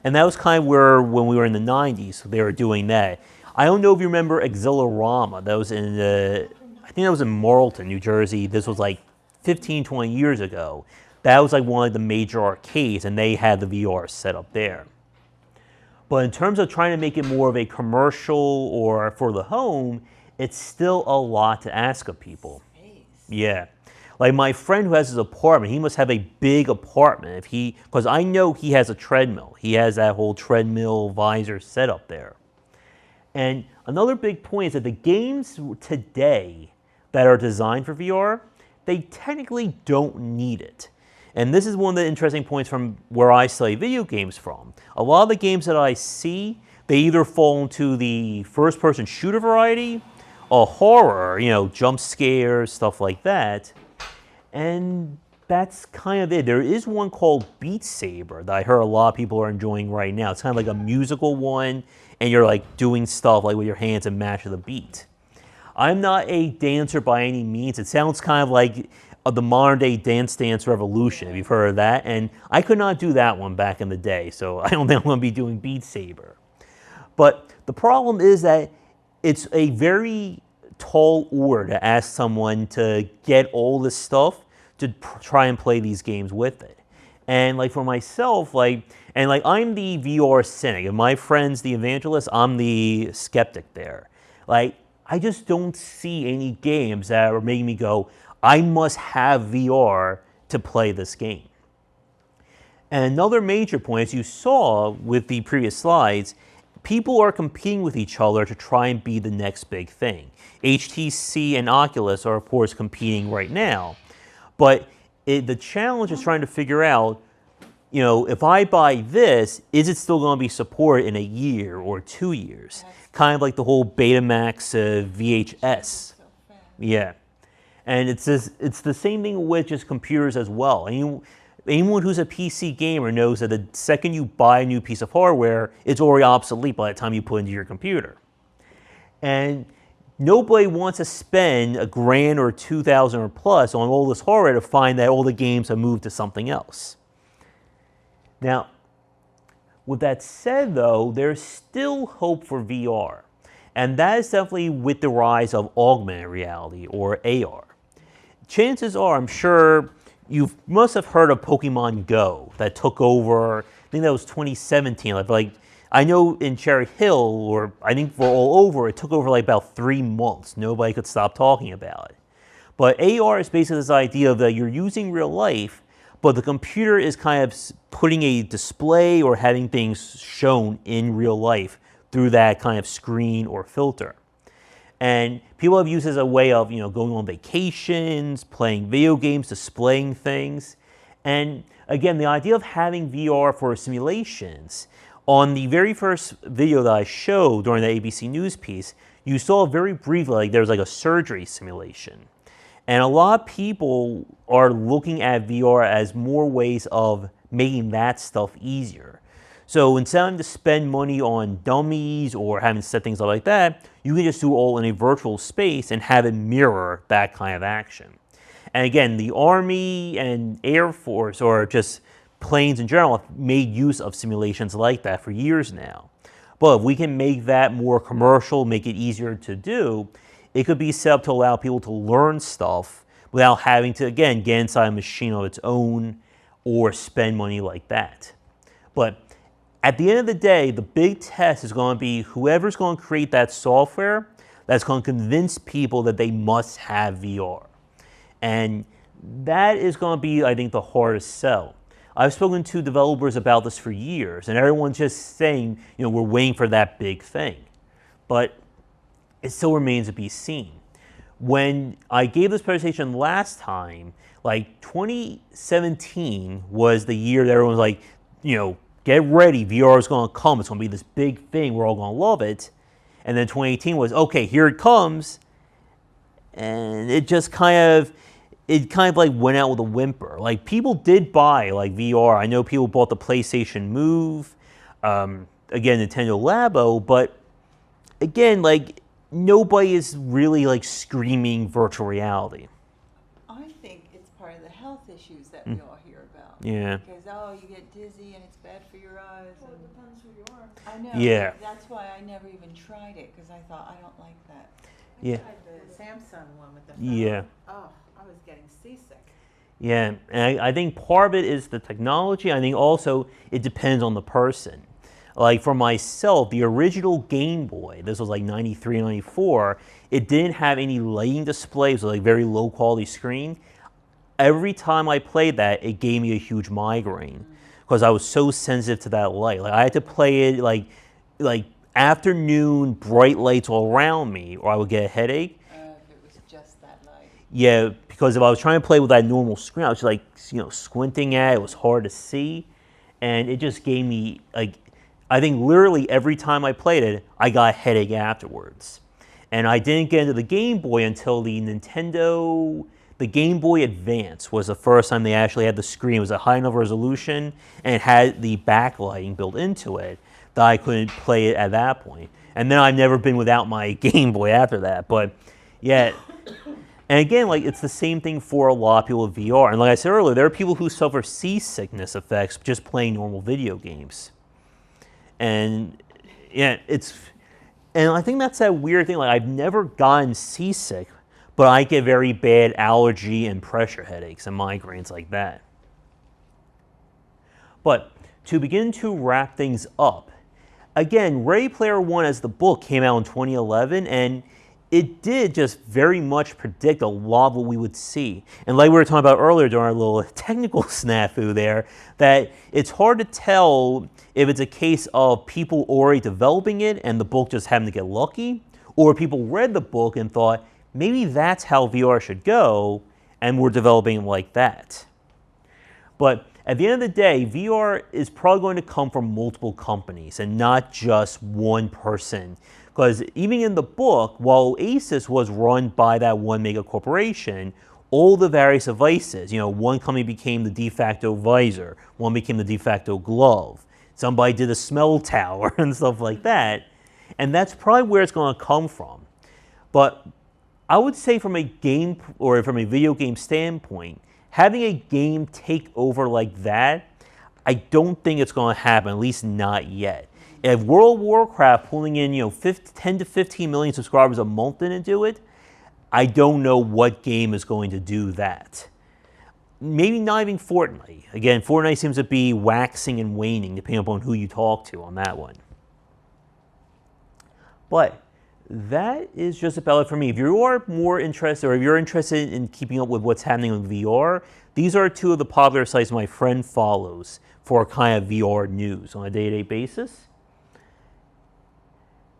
and that was kind of where, when we were in the 90s, they were doing that. I don't know if you remember Exhilarama. That was in, I think that was in Marlton, New Jersey. This was like 15, 20 years ago. That was like one of the major arcades, and they had the VR set up there. But in terms of trying to make it more of a commercial or for the home, it's still a lot to ask of people. Yeah. Like my friend who has his apartment, he must have a big apartment because I know he has a treadmill. He has that whole treadmill visor set up there. And another big point is that the games today that are designed for VR, they technically don't need it. And this is one of the interesting points from where I study video games from. A lot of the games that I see, they either fall into the first-person shooter variety, or horror, you know, jump scares, stuff like that. And that's kind of it. There is one called Beat Saber that I heard a lot of people are enjoying right now. It's kind of like a musical one, and you're like doing stuff like with your hands and match the beat. I'm not a dancer by any means. It sounds kind of like the modern day Dance Revolution, if you've heard of that. And I could not do that one back in the day, so I don't think I'm going to be doing Beat Saber. But the problem is that it's a very tall order to ask someone to get all this stuff to try and play these games with it. And like for myself, I'm the VR cynic, and my friend's the evangelist, I'm the skeptic there. Like, I just don't see any games that are making me go, I must have VR to play this game. And another major point, as you saw with the previous slides, people are competing with each other to try and be the next big thing. HTC and Oculus are, of course, competing right now. But the challenge is trying to figure out, if I buy this, is it still going to be supported in a year or 2 years? Kind of like the whole Betamax VHS. Yeah. And it's the same thing with just computers as well. Anyone who's a PC gamer knows that the second you buy a new piece of hardware, it's already obsolete by the time you put it into your computer. And nobody wants to spend $1,000 or $2,000 or plus on all this hardware to find that all the games have moved to something else. Now, with that said, though, there's still hope for VR. And that is definitely with the rise of augmented reality, or AR. Chances are, I'm sure you must have heard of Pokemon Go that took over, I think that was 2017. Like I know in Cherry Hill, or I think for all over, it took over like about 3 months. Nobody could stop talking about it. But AR is basically this idea of that you're using real life, but the computer is kind of putting a display or having things shown in real life through that kind of screen or filter. And people have used it as a way of, going on vacations, playing video games, displaying things. And again, the idea of having VR for simulations, on the very first video that I showed during the ABC News piece, you saw very briefly, like there was like a surgery simulation. And a lot of people are looking at VR as more ways of making that stuff easier. So instead of having to spend money on dummies or having to set things up like that, you can just do it all in a virtual space and have it mirror that kind of action. And again, the Army and Air Force, or just planes in general, have made use of simulations like that for years now. But if we can make that more commercial, make it easier to do, it could be set up to allow people to learn stuff without having to, again, get inside a machine of its own or spend money like that. But at the end of the day, the big test is going to be whoever's going to create that software that's going to convince people that they must have VR. And that is going to be, I think, the hardest sell. I've spoken to developers about this for years, and everyone's just saying, we're waiting for that big thing. But it still remains to be seen. When I gave this presentation last time, like 2017 was the year that everyone was like, get ready, VR is going to come. It's going to be this big thing. We're all going to love it. And then 2018 was, okay, here it comes. And it just kind of like went out with a whimper. Like people did buy like VR. I know people bought the PlayStation Move, again, Nintendo Labo, but again, like nobody is really like screaming virtual reality. I think it's part of the health issues that we all hear about. Yeah. Because, you get dizzy and it's bad for your eyes. Well, it depends who you are. I know. Yeah. That's why I never even tried it, because I thought, I don't like that. Yeah. I tried the Samsung one with the phone. Yeah. Oh, I was getting seasick. Yeah, and I think part of it is the technology. I think also it depends on the person. Like for myself, the original Game Boy, this was like 93, 94, it didn't have any lighting displays, it was like very low quality screen. Every time I played that, it gave me a huge migraine because I was so sensitive to that light. Like I had to play it like afternoon, bright lights all around me, or I would get a headache. If it was just that light. Yeah, because if I was trying to play with that normal screen, I was like, squinting at it. It was hard to see, and it just gave me like, I think literally every time I played it, I got a headache afterwards. And I didn't get into the Game Boy until the Game Boy Advance was the first time they actually had the screen. It was a high enough resolution and it had the backlighting built into it that I couldn't play it at that point. And then I've never been without my Game Boy after that. But yeah, and again, like it's the same thing for a lot of people with VR. And like I said earlier, there are people who suffer seasickness effects just playing normal video games. And yeah, and I think that's that weird thing. Like I've never gotten seasick, but I get very bad allergy and pressure headaches and migraines like that. But to begin to wrap things up, again, Ready Player One as the book came out in 2011, and it did just very much predict a lot of what we would see. And like we were talking about earlier during our little technical snafu there, that it's hard to tell if it's a case of people already developing it and the book just happened to get lucky, or people read the book and thought, maybe that's how VR should go, and we're developing it like that. But at the end of the day, VR is probably going to come from multiple companies and not just one person. Because even in the book, while Oasis was run by that one mega corporation, all the various devices, one company became the de facto visor, one became the de facto glove, somebody did a smell tower and stuff like that. And that's probably where it's going to come from. But I would say from a game or from a video game standpoint, having a game take over like that, I don't think it's going to happen, at least not yet. If World of Warcraft pulling in 10 to 15 million subscribers a month didn't do it, I don't know what game is going to do that. Maybe not even Fortnite. Again, Fortnite seems to be waxing and waning depending upon who you talk to on that one. But that is just about it for me. If you are more interested, or if you're interested in keeping up with what's happening with VR, these are two of the popular sites my friend follows for kind of VR news on a day-to-day basis.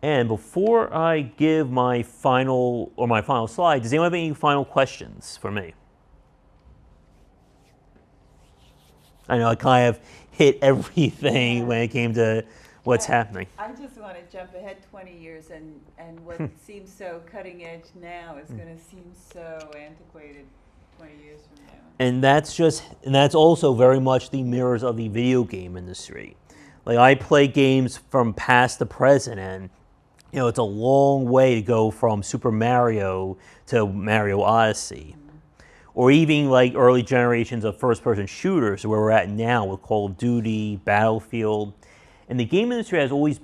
And before I give my final slide, does anyone have any final questions for me? I know I kind of hit everything when it came to what's happening. I just want to jump ahead 20 years, and what seems so cutting edge now is going to seem so antiquated 20 years from now. And that's also very much the mirrors of the video game industry. Like, I play games from past to present, and it's a long way to go from Super Mario to Mario Odyssey. Or even like early generations of first-person shooters, where we're at now with Call of Duty, Battlefield. And the game industry has always,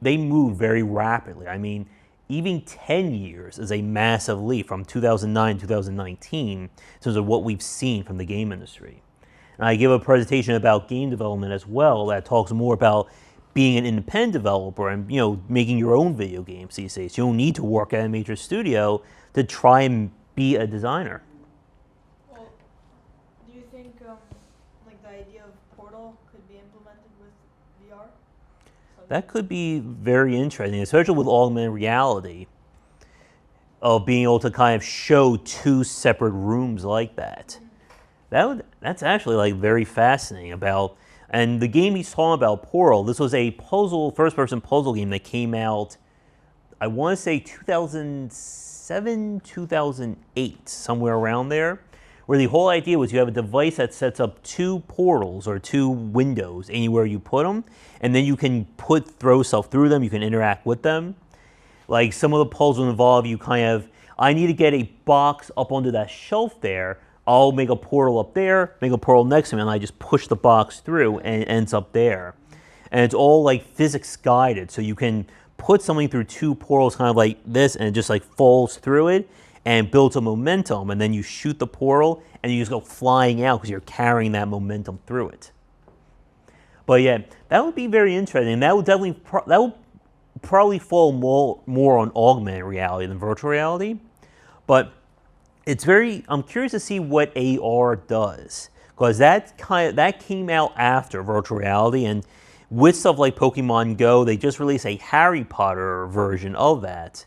they move very rapidly. I mean, even 10 years is a massive leap from 2009 to 2019 in terms of what we've seen from the game industry. And I give a presentation about game development as well that talks more about being an independent developer and, making your own video games these days. You don't need to work at a major studio to try and be a designer. Well, do you think like the idea of Portal could be implemented with VR? That could be very interesting, especially with augmented reality, of being able to kind of show two separate rooms like that. That's actually like very fascinating about. And the game he's talking about, Portal, this was a first-person puzzle game that came out, I want to say 2007, 2008, somewhere around there, where the whole idea was you have a device that sets up two portals or two windows anywhere you put them, and then you can throw stuff through them, you can interact with them. Like some of the puzzles involve you I need to get a box up onto that shelf there, I'll make a portal up there, make a portal next to me, and I just push the box through and it ends up there. And it's all like physics guided, so you can put something through two portals kind of like this, and it just like falls through it and builds a momentum, and then you shoot the portal and you just go flying out because you're carrying that momentum through it. But yeah, that would be very interesting. That would definitely probably fall more on augmented reality than virtual reality. But I'm curious to see what AR does, because that came out after virtual reality, and with stuff like Pokemon Go, they just released a Harry Potter version of that.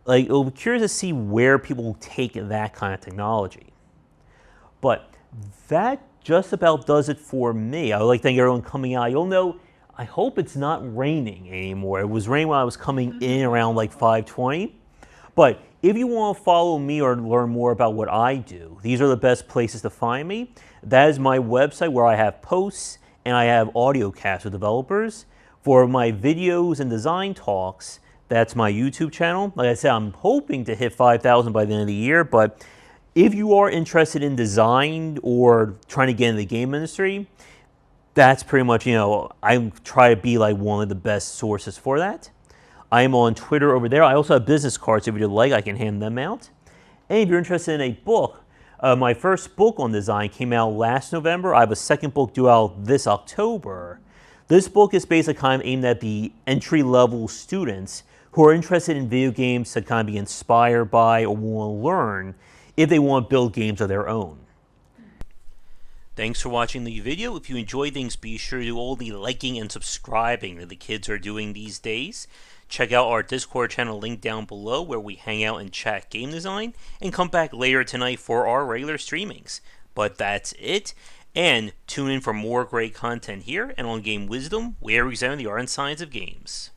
Like, it'll be curious to see where people take that kind of technology. But that just about does it for me. I would like to thank everyone coming out. You'll know, I hope it's not raining anymore. It was raining when I was coming in around like 5:20. But if you want to follow me or learn more about what I do, these are the best places to find me. That is my website where I have posts and I have audio casts with developers. For my videos and design talks, that's my YouTube channel. Like I said, I'm hoping to hit 5,000 by the end of the year, but if you are interested in design or trying to get into the game industry, that's pretty much, I try to be like one of the best sources for that. I'm on Twitter over there. I also have business cards. If you'd like, I can hand them out. And if you're interested in a book, my first book on design came out last November. I have a second book due out this October. This book is basically kind of aimed at the entry-level students who are interested in video games to kind of be inspired by or want to learn if they want to build games of their own. Thanks for watching the video. If you enjoyed things, be sure to do all the liking and subscribing that the kids are doing these days. Check out our Discord channel linked down below where we hang out and chat game design, and come back later tonight for our regular streamings. But that's it, and tune in for more great content here and on Game Wisdom, where we examine the art and science of games.